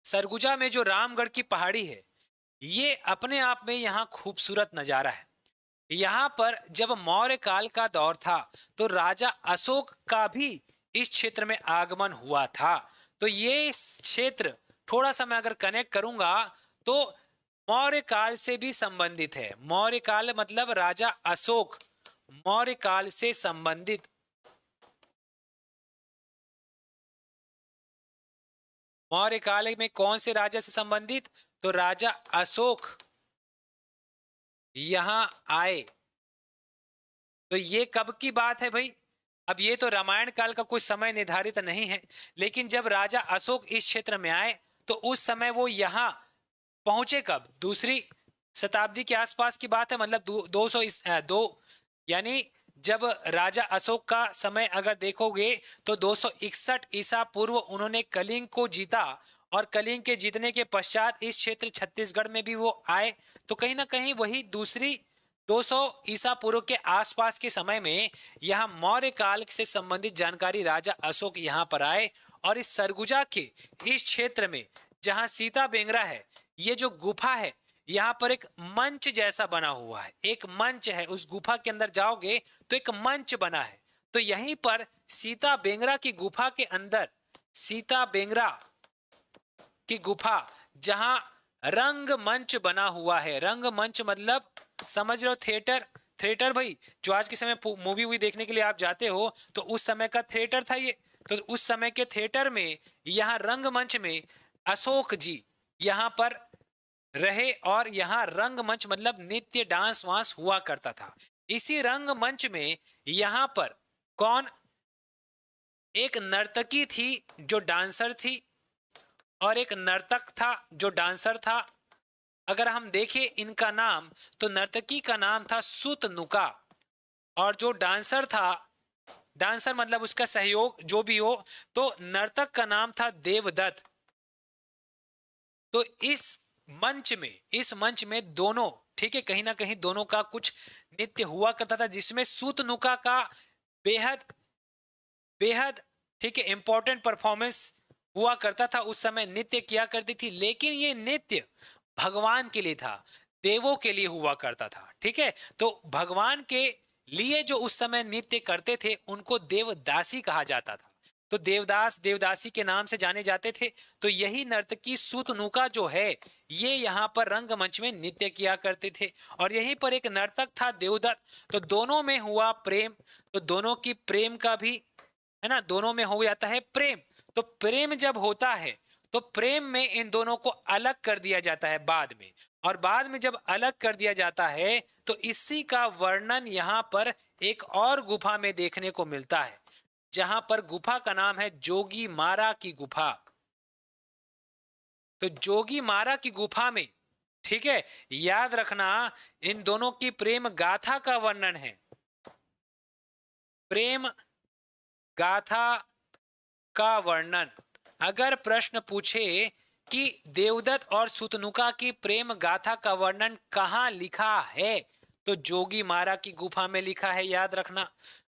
सरगुजा में जो रामगढ़ की पहाड़ी है, ये अपने आप में यहाँ खूबसूरत नजारा है। यहाँ पर जब मौर्य काल का दौर था तो राजा अशोक का भी इस क्षेत्र में आगमन हुआ था। तो ये क्षेत्र थोड़ा सा मैं अगर कनेक्ट करूंगा तो मौर्य काल से भी संबंधित है। मौर्य काल मतलब राजा अशोक, मौर्य काल से संबंधित। मौर्य काल में कौन से राजा से संबंधित? तो राजा अशोक यहां आए। तो ये कब की बात है भाई? अब ये तो रामायण काल का कुछ समय निर्धारित नहीं है, लेकिन जब राजा अशोक इस क्षेत्र में आए तो उस समय वो यहां पहुंचे कब? दूसरी शताब्दी के आसपास की बात है, मतलब 202, यानी जब राजा अशोक का समय अगर देखोगे तो 261 ईसा पूर्व उन्होंने कलिंग को जीता, और कलिंग के जीतने के पश्चात इस क्षेत्र छत्तीसगढ़ में भी वो आए। तो कहीं ना कहीं वही दूसरी 200 ईसा पूर्व के आसपास के समय में यहाँ मौर्य काल से संबंधित जानकारी राजा अशोक यहाँ पर आए, और इस सरगुजा के इस क्षेत्र में जहां सीता बेंगरा है, ये जो गुफा है यहाँ पर एक मंच जैसा बना हुआ है, एक मंच है, उस गुफा के अंदर जाओगे तो एक मंच बना है। तो यहीं पर सीता बेंगरा की गुफा के अंदर, सीता बेंगरा की गुफा जहां रंगमंच बना हुआ है, रंगमंच मतलब समझ लो थिएटर, थिएटर भाई जो आज के समय मूवी वूवी देखने के लिए आप जाते हो तो उस समय का थिएटर था ये। तो उस समय के थिएटर में यहाँ रंगमंच में अशोक जी यहाँ पर रहे और यहाँ रंगमंच मतलब नित्य डांस वांस हुआ करता था। इसी रंगमंच में यहाँ पर कौन, एक नर्तकी थी जो डांसर थी और एक नर्तक था जो डांसर था। अगर हम देखें इनका नाम तो नर्तकी का नाम था सुतनुका और जो डांसर था, डांसर मतलब उसका सहयोग जो भी हो, तो नर्तक का नाम था देवदत्त। तो इस मंच में दोनों, ठीक है, कहीं ना कहीं दोनों का कुछ नृत्य हुआ करता था जिसमें सुतनुका का बेहद बेहद ठीक है इंपॉर्टेंट परफॉर्मेंस हुआ करता था। उस समय नृत्य किया करती थी, लेकिन ये नृत्य भगवान के लिए था, देवों के लिए हुआ करता था। ठीक है, तो भगवान के लिए जो उस समय नृत्य करते थे उनको देवदासी कहा जाता था। तो देवदास देवदासी के नाम से जाने जाते थे। तो यही नर्तकी सुतनुका जो है ये यहाँ पर रंगमंच में नृत्य किया करते थे और यहीं पर एक नर्तक था देवदत्त। तो दोनों में हुआ प्रेम, तो दोनों की प्रेम का भी है ना, दोनों में हो जाता है प्रेम। तो प्रेम जब होता है तो प्रेम में इन दोनों को अलग कर दिया जाता है बाद में, और बाद में जब अलग कर दिया जाता है तो इसी का वर्णन यहाँ पर एक और गुफा में देखने को मिलता है, जहां पर गुफा का नाम है जोगी मारा की गुफा। तो जोगी मारा की गुफा में, ठीक है, याद रखना इन दोनों की प्रेम गाथा का वर्णन है, प्रेम गाथा का वर्णन। अगर प्रश्न पूछे कि देवदत्त और सुतनुका की प्रेम गाथा का वर्णन कहां लिखा है, तो जोगी मारा की गुफा में लिखा है, याद रखना।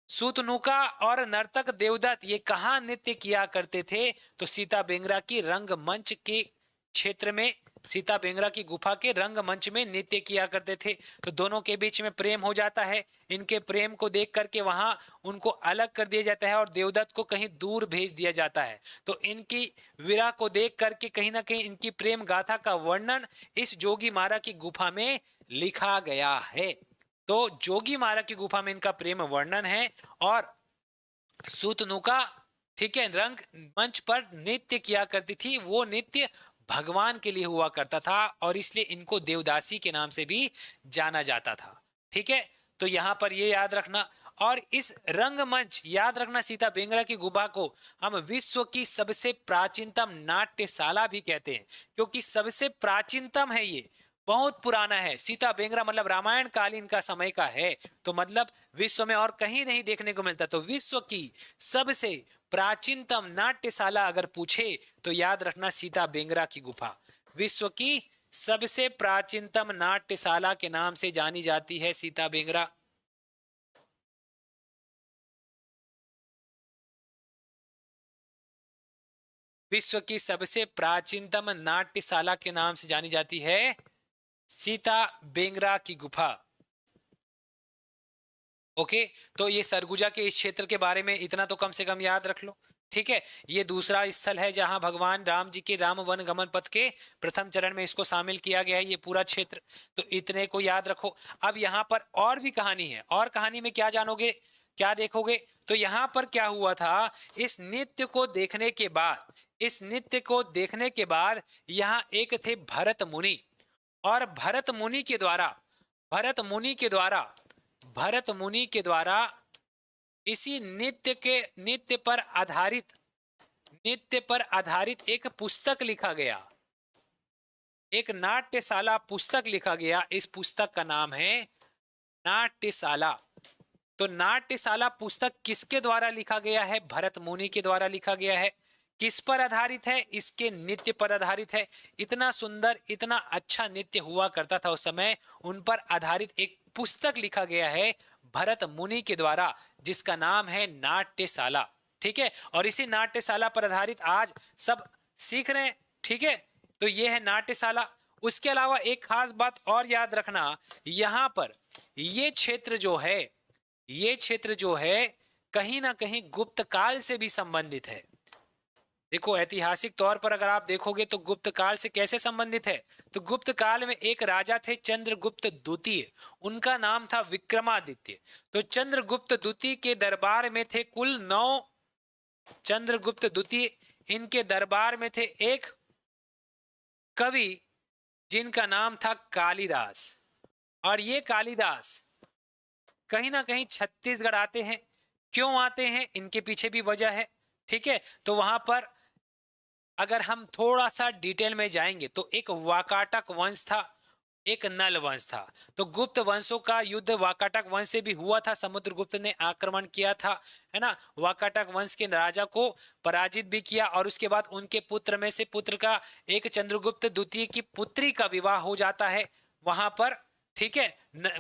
सुतनुका और नर्तक देवदत्त ये कहां नृत्य किया करते थे, तो सीता बेंगरा की रंगमंच के क्षेत्र में, सीता बेंगरा की गुफा के रंगमंच में नृत्य किया करते थे। तो दोनों के बीच में प्रेम हो जाता है, इनके प्रेम को देख करके वहां उनको अलग कर दिया जाता है और देवदत्त को कहीं दूर भेज दिया जाता है। तो इनकी विरह को देख करके कहीं ना कहीं इनकी प्रेम गाथा का वर्णन इस जोगी मारा की गुफा में लिखा गया है। तो जोगी मारा की गुफा में इनका प्रेम वर्णन है और सुतनुका, ठीक है, रंग मंच पर नृत्य किया करती थी, वो नृत्य भगवान के लिए हुआ करता था और इसलिए इनको देवदासी के नाम से भी जाना जाता था। ठीक है, तो यहां पर ये याद रखना। और इस रंगमंच, याद रखना, सीता बेंगरा की गुफा को हम विश्व की सबसे प्राचीनतम नाट्यशाला भी कहते हैं, क्योंकि सबसे प्राचीनतम है, ये बहुत पुराना है। सीता बेंगरा मतलब रामायण कालीन का समय का है, तो मतलब विश्व में और कहीं नहीं देखने को मिलता। तो विश्व की सबसे प्राचीनतम नाट्यशाला अगर पूछे तो याद रखना सीता बेंगरा की गुफा विश्व की सबसे प्राचीनतम नाट्यशाला के नाम से जानी जाती है, सीता बेंगरा। विश्व की सबसे प्राचीनतम नाट्यशाला के नाम से जानी जाती है सीता बेंगरा की गुफा। ओके, तो ये सरगुजा के इस क्षेत्र के बारे में इतना तो कम से कम याद रख लो। ठीक है, ये दूसरा स्थल है जहां भगवान राम जी के राम वन गमन पथ के प्रथम चरण में इसको शामिल किया गया है, ये पूरा क्षेत्र। तो इतने को याद रखो। अब यहाँ पर और भी कहानी है, और कहानी में क्या जानोगे, क्या देखोगे, तो यहाँ पर क्या हुआ था, इस नृत्य को देखने के बाद, इस नृत्य को देखने के बाद यहाँ एक थे भरत मुनि, और भरत मुनि के द्वारा, भरत मुनि के द्वारा, भरत मुनि के द्वारा इसी नृत्य पर आधारित एक पुस्तक लिखा गया, एक नाट्यशाला पुस्तक लिखा गया। इस पुस्तक का नाम है नाट्यशाला। तो नाट्यशाला पुस्तक किसके द्वारा लिखा गया है, भरत मुनि के द्वारा लिखा गया है। किस पर आधारित है, इसके नृत्य पर आधारित है। इतना सुंदर, इतना अच्छा नृत्य हुआ करता था उस समय, उन पर आधारित एक पुस्तक लिखा गया है भरत मुनि के द्वारा, जिसका नाम है नाट्यशाला। ठीक है, और इसी नाट्यशाला पर आधारित आज सब सीख रहे हैं। ठीक है, तो ये है नाट्यशाला। उसके अलावा एक खास बात और याद रखना, यहां पर ये क्षेत्र जो है, ये क्षेत्र जो है कहीं ना कहीं गुप्त काल से भी संबंधित है। देखो ऐतिहासिक तौर पर अगर आप देखोगे तो गुप्त काल से कैसे संबंधित है, तो गुप्त काल में एक राजा थे चंद्रगुप्त द्वितीय, उनका नाम था विक्रमादित्य। तो चंद्रगुप्त द्वितीय के दरबार में थे कुल 9 चंद्रगुप्त द्वितीय, इनके दरबार में थे एक कवि जिनका नाम था कालिदास। और ये कालिदास कहीं ना कहीं छत्तीसगढ़ आते हैं। क्यों आते हैं, इनके पीछे भी वजह है। ठीक है, तो वहां पर अगर हम थोड़ा सा डिटेल में जाएंगे तो एक वाकाटक वंश था, एक नल वंश था। तो गुप्त वंशों का युद्ध वाकाटक वंश से भी हुआ था, समुद्रगुप्त ने आक्रमण किया था, है ना, वाकाटक वंश के राजा को पराजित भी किया। और उसके बाद उनके पुत्र में से पुत्र का एक चंद्रगुप्त द्वितीय की पुत्री का विवाह हो जाता है वहां पर। ठीक है,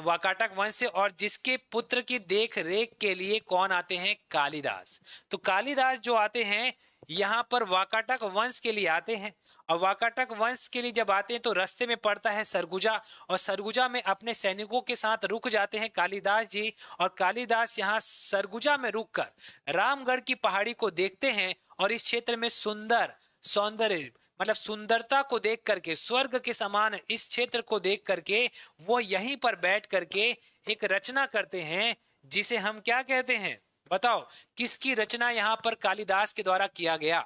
वाकाटक वंश से, और जिसके पुत्र की देख रेख के लिए कौन आते हैं, कालिदास। तो कालिदास जो आते हैं यहाँ पर वाकाटक वंश के लिए आते हैं। और वाकाटक वंश के लिए जब आते हैं तो रास्ते में पड़ता है सरगुजा, और सरगुजा में अपने सैनिकों के साथ रुक जाते हैं कालिदास जी। और कालिदास यहाँ सरगुजा में रुककर रामगढ़ की पहाड़ी को देखते हैं, और इस क्षेत्र में सौंदर्य मतलब सुंदरता को देख करके, स्वर्ग के समान इस क्षेत्र को देख करके वो यहीं पर बैठ करके एक रचना करते हैं, जिसे हम क्या कहते हैं, बताओ किसकी रचना यहाँ पर कालिदास के द्वारा किया गया,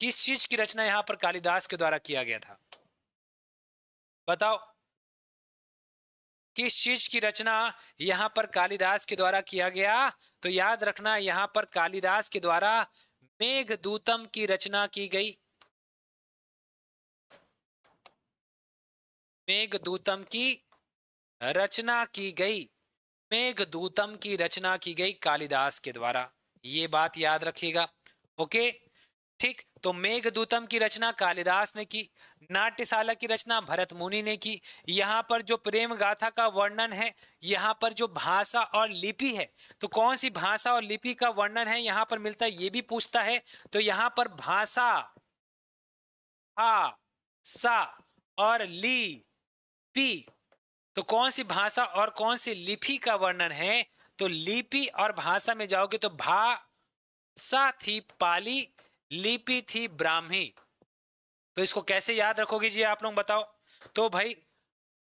किस चीज की रचना यहाँ पर कालिदास के द्वारा किया गया था, बताओ किस चीज की रचना यहाँ पर कालिदास के द्वारा किया गया। तो याद रखना यहाँ पर कालिदास के द्वारा मेघदूतम की रचना की गई, मेघदूतम की रचना की गई, मेघदूतम की रचना की गई कालिदास के द्वारा, ये बात याद रखिएगा। ओके ठीक, तो मेघदूतम की रचना कालिदास ने की, नाट्यशाला की रचना भरत मुनि ने की। यहाँ पर जो प्रेम गाथा का वर्णन है, यहाँ पर जो भाषा और लिपि है, तो कौन सी भाषा और लिपि का वर्णन है यहाँ पर मिलता है, ये भी पूछता है। तो यहाँ पर भाषा, हा सा और लिपि, तो कौन सी भाषा और कौन सी लिपि का वर्णन है, तो लिपि और भाषा में जाओगे तो भाषा थी पाली, लिपि थी ब्राह्मी। तो इसको कैसे याद रखोगे जी आप लोग बताओ। तो भाई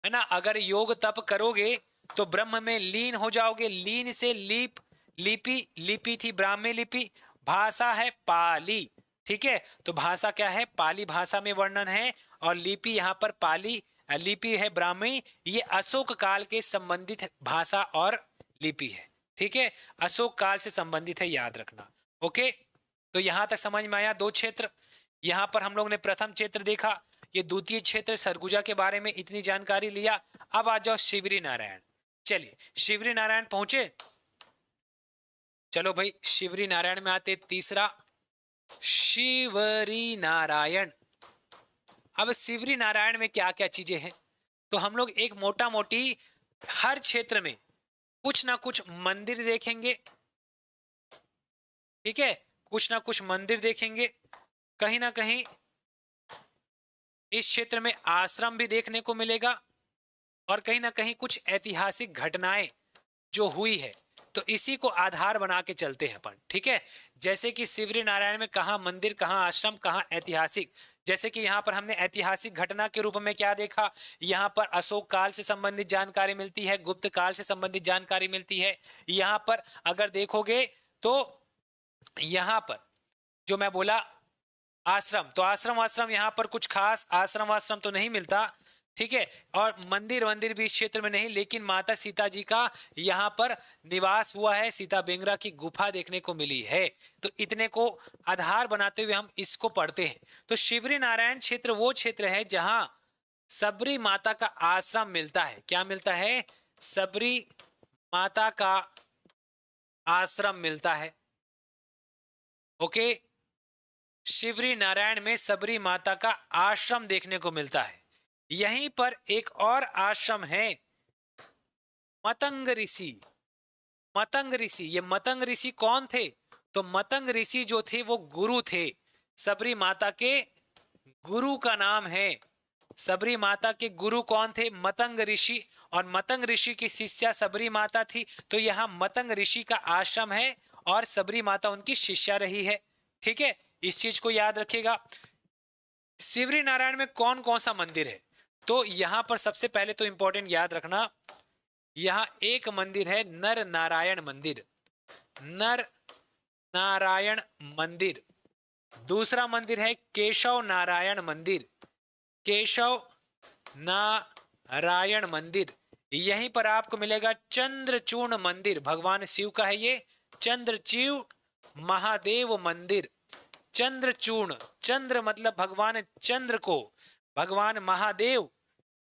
है ना, अगर योग तप करोगे तो ब्रह्म में लीन हो जाओगे, लीन से लिपि, लिपि थी ब्राह्मी लिपि, भाषा है पाली। ठीक है, तो भाषा क्या है, पाली भाषा में वर्णन है, और लिपि यहाँ पर पाली, लिपि है ब्राह्मी। ये अशोक काल के संबंधित भाषा और लिपि है। ठीक है, अशोक काल से संबंधित है, याद रखना। ओके, तो यहां तक समझ में आया दो क्षेत्र। यहां पर हम लोग ने प्रथम क्षेत्र देखा, ये द्वितीय क्षेत्र सरगुजा के बारे में इतनी जानकारी लिया। अब आ जाओ शिवरी नारायण। चलिए शिवरी नारायण पहुंचे, चलो भाई शिवरी नारायण में आते तीसरा, शिवरी नारायण। अब शिवरी नारायण में क्या क्या चीजें हैं, तो हम लोग एक मोटा मोटी हर क्षेत्र में कुछ ना कुछ मंदिर देखेंगे। ठीक है, कुछ ना कुछ मंदिर देखेंगे, कहीं ना कहीं इस क्षेत्र में आश्रम भी देखने को मिलेगा, और कहीं ना कहीं कुछ ऐतिहासिक घटनाएं जो हुई है, तो इसी को आधार बना के चलते हैं अपन। ठीक है, जैसे कि शिवरी नारायण में कहाँ मंदिर, कहाँ आश्रम, कहाँ ऐतिहासिक। जैसे कि यहाँ पर हमने ऐतिहासिक घटना के रूप में क्या देखा, यहाँ पर अशोक काल से संबंधित जानकारी मिलती है, गुप्त काल से संबंधित जानकारी मिलती है। यहाँ पर अगर देखोगे तो यहाँ पर जो मैं बोला आश्रम, तो आश्रम यहाँ पर कुछ खास आश्रम तो नहीं मिलता। ठीक है, और मंदिर भी इस क्षेत्र में नहीं, लेकिन माता सीता जी का यहाँ पर निवास हुआ है, सीता बेंगरा की गुफा देखने को मिली है। तो इतने को आधार बनाते हुए हम इसको पढ़ते हैं। तो शिवरी नारायण क्षेत्र वो क्षेत्र है जहां सबरी माता का आश्रम मिलता है। क्या मिलता है, सबरी माता का आश्रम मिलता है। ओके, शिवरी नारायण में सबरी माता का आश्रम देखने को मिलता है। यहीं पर एक और आश्रम है, मतंग ऋषि। मतंग ऋषि, ये मतंग ऋषि कौन थे, तो मतंग ऋषि जो थे वो गुरु थे सबरी माता के गुरु का नाम है। सबरी माता के गुरु कौन थे? मतंग ऋषि, और मतंग ऋषि की शिष्या सबरी माता थी। तो यहाँ मतंग ऋषि का आश्रम है और सबरी माता उनकी शिष्या रही है। ठीक है, इस चीज को याद रखिएगा। शिवरी नारायण में कौन कौन सा मंदिर है? तो यहाँ पर सबसे पहले तो इंपॉर्टेंट याद रखना, यहाँ एक मंदिर है नर नारायण मंदिर, नर नारायण मंदिर। दूसरा मंदिर है केशव नारायण मंदिर, केशव नारायण मंदिर। यहीं पर आपको मिलेगा चंद्रचूर्ण मंदिर, भगवान शिव का है ये, चंद्रचूर्ण महादेव मंदिर। चंद्रचूर्ण, चंद्र मतलब भगवान चंद्र को भगवान महादेव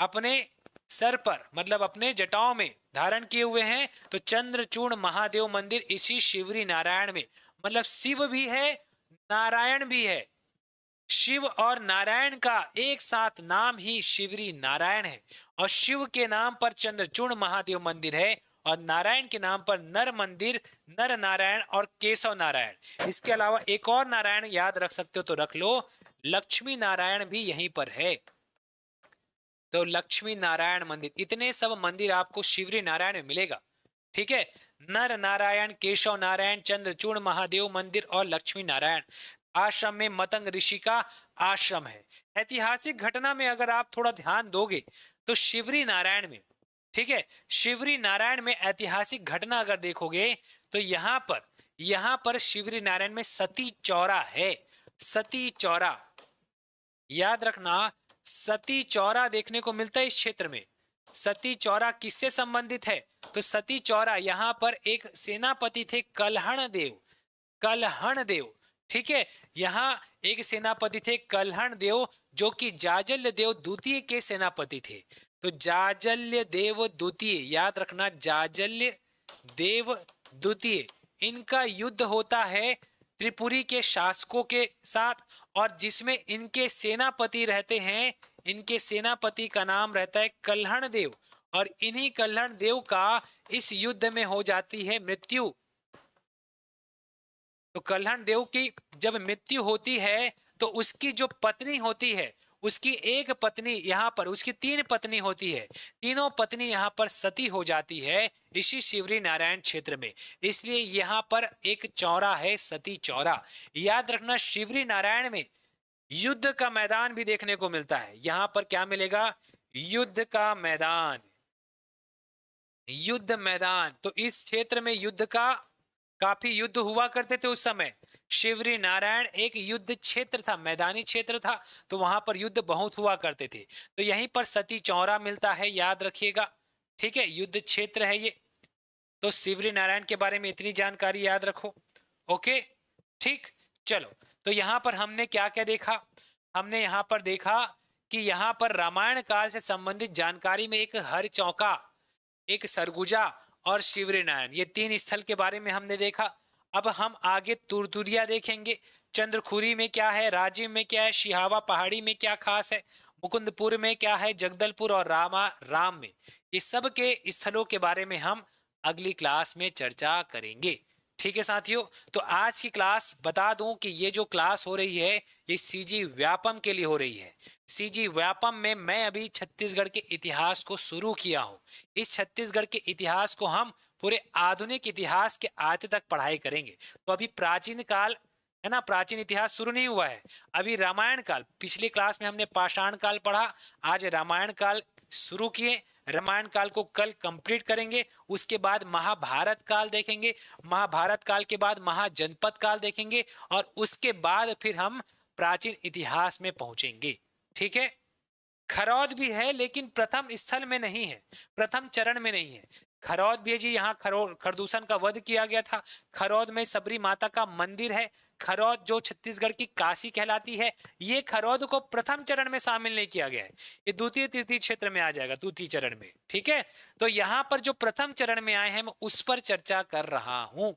अपने सर पर मतलब अपने जटाओं में धारण किए हुए हैं। तो चंद्रचूर्ण महादेव मंदिर इसी शिवरी नारायण में, मतलब शिव भी है नारायण भी है। शिव और नारायण का एक साथ नाम ही शिवरी नारायण है, और शिव के नाम पर चंद्रचूर्ण महादेव मंदिर है, और नारायण के नाम पर नर मंदिर, नर नारायण और केशव नारायण। इसके अलावा एक और नारायण याद रख सकते हो तो रख लो, लक्ष्मी नारायण भी यहीं पर है। तो लक्ष्मी नारायण मंदिर, इतने सब मंदिर आपको शिवरी नारायण में मिलेगा। ठीक है, नर नारायण, केशव नारायण, चंद्रचूर्ण महादेव मंदिर और लक्ष्मी नारायण। आश्रम में मतंग ऋषि का आश्रम है। ऐतिहासिक घटना में अगर आप थोड़ा ध्यान दोगे तो शिवरी नारायण में, ठीक है, शिवरी नारायण में ऐतिहासिक घटना अगर देखोगे तो यहाँ पर शिवरी नारायण में सती चौरा है। सती चौरा याद रखना, सती चौरा देखने को मिलता है इस क्षेत्र में। सती चौरा किससे संबंधित है? तो सती चौरा यहाँ पर एक सेनापति थे कल्हण देव, कल्हण देव। ठीक है, यहाँ एक सेनापति थे कल्हण देव जो कि जाजल्य देव द्वितीय के सेनापति थे। तो जाजल्य देव द्वितीय याद रखना, जाजल्य देव द्वितीय, इनका युद्ध होता है त्रिपुरी के शासकों के साथ, और जिसमें इनके सेनापति रहते हैं, इनके सेनापति का नाम रहता है कल्हण देव, और इन्हीं कल्हण देव का इस युद्ध में हो जाती है मृत्यु। तो कल्हण देव की जब मृत्यु होती है तो उसकी जो पत्नी होती है, उसकी एक पत्नी यहाँ पर, उसकी 3 पत्नी होती है, तीनों पत्नी यहाँ पर सती हो जाती है इसी शिवरी नारायण क्षेत्र में। इसलिए यहाँ पर एक चौरा है, सती चौरा। याद रखना, शिवरी नारायण में युद्ध का मैदान भी देखने को मिलता है। यहाँ पर क्या मिलेगा? युद्ध का मैदान, युद्ध मैदान। तो इस क्षेत्र में युद्ध का काफी युद्ध हुआ करते थे उस समय। शिवरी नारायण एक युद्ध क्षेत्र था, मैदानी क्षेत्र था, तो वहां पर युद्ध बहुत हुआ करते थे। तो यहीं पर सती चौरा मिलता है, याद रखिएगा। ठीक है, युद्ध क्षेत्र है ये। तो शिवरी नारायण के बारे में इतनी जानकारी याद रखो। ओके, ठीक, चलो। तो यहाँ पर हमने क्या क्या देखा? हमने यहाँ पर देखा कि यहाँ पर रामायण काल से संबंधित जानकारी में एक हर चौका, एक सरगुजा और शिवरी नारायण, ये 3 स्थल के बारे में हमने देखा। अब हम आगे तुरतुरिया देखेंगे। चंद्रखुरी में क्या है, राजिम में क्या है, शिहावा पहाड़ी में क्या खास है, मुकुंदपुर में क्या है, जगदलपुर और राम में, ये सब के स्थलों के बारे में हम अगली क्लास में चर्चा करेंगे। ठीक है साथियों, तो आज की क्लास बता दूं कि ये जो क्लास हो रही है ये सीजी व्यापम के लिए हो रही है। सीजी व्यापम में मैं अभी छत्तीसगढ़ के इतिहास को शुरू किया हूँ। इस छत्तीसगढ़ के इतिहास को हम पूरे आधुनिक इतिहास के आते तक पढ़ाई करेंगे। तो अभी प्राचीन काल है ना, प्राचीन इतिहास शुरू नहीं हुआ है, अभी रामायण काल। पिछली क्लास में हमने पाषाण काल पढ़ा, आज रामायण काल शुरू किए। रामायण काल को कल कंप्लीट करेंगे, उसके बाद महाभारत काल देखेंगे, महाभारत काल के बाद महाजनपद काल देखेंगे, और उसके बाद फिर हम प्राचीन इतिहास में पहुंचेंगे। ठीक है, खरौद भी है लेकिन प्रथम स्थल में नहीं है, प्रथम चरण में नहीं है। खरौद भी है जी, यहाँ खरदूषण का वध किया गया था। खरौद में सबरी माता का मंदिर है। खरौद जो छत्तीसगढ़ की काशी कहलाती है, ये खरौद को प्रथम चरण में शामिल नहीं किया गया है, ये द्वितीय तृतीय क्षेत्र में आ जाएगा, द्वितीय चरण में। ठीक है, तो यहाँ पर जो प्रथम चरण में आए हैं मैं उस पर चर्चा कर रहा हूँ।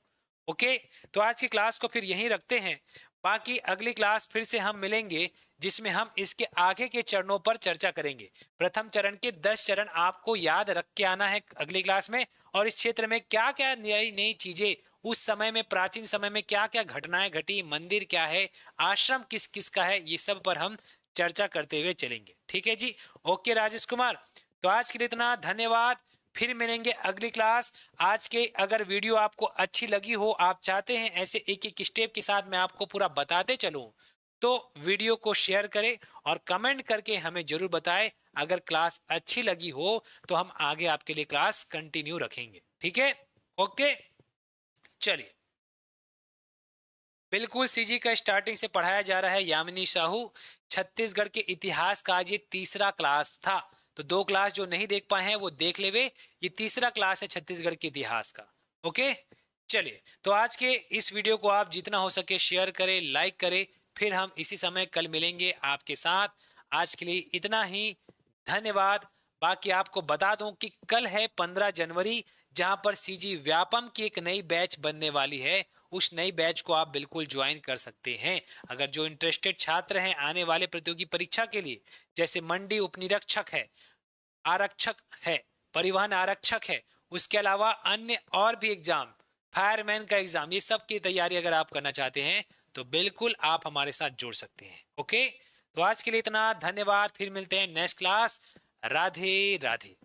ओके, तो आज की क्लास को फिर यहीं रखते हैं। बाकी अगली क्लास फिर से हम मिलेंगे जिसमें हम इसके आगे के चरणों पर चर्चा करेंगे। प्रथम चरण के 10 चरण आपको याद रख के आना है अगली क्लास में, और इस क्षेत्र में क्या क्या नई नई चीजें उस समय में, प्राचीन समय में क्या क्या घटनाएं घटी, मंदिर क्या है, आश्रम किस किस का है, ये सब पर हम चर्चा करते हुए चलेंगे। ठीक है जी, ओके राजेश कुमार। तो आज के लिए इतना, धन्यवाद। फिर मिलेंगे अगली क्लास। आज के अगर वीडियो आपको अच्छी लगी हो, आप चाहते हैं ऐसे एक एक स्टेप के साथ मैं आपको पूरा बताते चलूं, तो वीडियो को शेयर करें और कमेंट करके हमें जरूर बताएं। अगर क्लास अच्छी लगी हो तो हम आगे आपके लिए क्लास कंटिन्यू रखेंगे। ठीक है, ओके, चलिए। बिल्कुल सीजी का स्टार्टिंग से पढ़ाया जा रहा है। यामिनी साहू, छत्तीसगढ़ के इतिहास का आज ये तीसरा क्लास था। तो 2 क्लास जो नहीं देख पाए हैं वो देख लेवे, ये तीसरा क्लास है छत्तीसगढ़ के इतिहास का। ओके, चलिए। तो आज के इस वीडियो को आप जितना हो सके शेयर करें, लाइक करें। फिर हम इसी समय कल मिलेंगे आपके साथ। आज के लिए इतना ही, धन्यवाद। बाकी आपको बता दूं कि कल है 15 जनवरी, जहां पर सीजी व्यापम की एक नई बैच बनने वाली है। उस नई बैच को आप बिल्कुल ज्वाइन कर सकते हैं। अगर जो इंटरेस्टेड छात्र हैं आने वाले प्रतियोगी परीक्षा के लिए, जैसे मंडी उपनिरीक्षक है, आरक्षक है, परिवहन आरक्षक है, उसके अलावा अन्य और भी एग्जाम, फायरमैन का एग्जाम, ये सब की तैयारी अगर आप करना चाहते हैं तो बिल्कुल आप हमारे साथ जुड़ सकते हैं। ओके, तो आज के लिए इतना, धन्यवाद। फिर मिलते हैं next class. Radhe Radhe.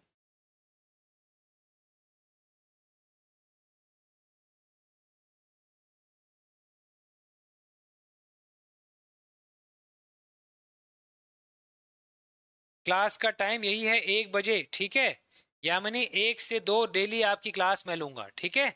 Class का टाइम यही है, 1 बजे। ठीक है यामिनी, 1 से 2 डेली आपकी क्लास मैं लूंगा। ठीक है,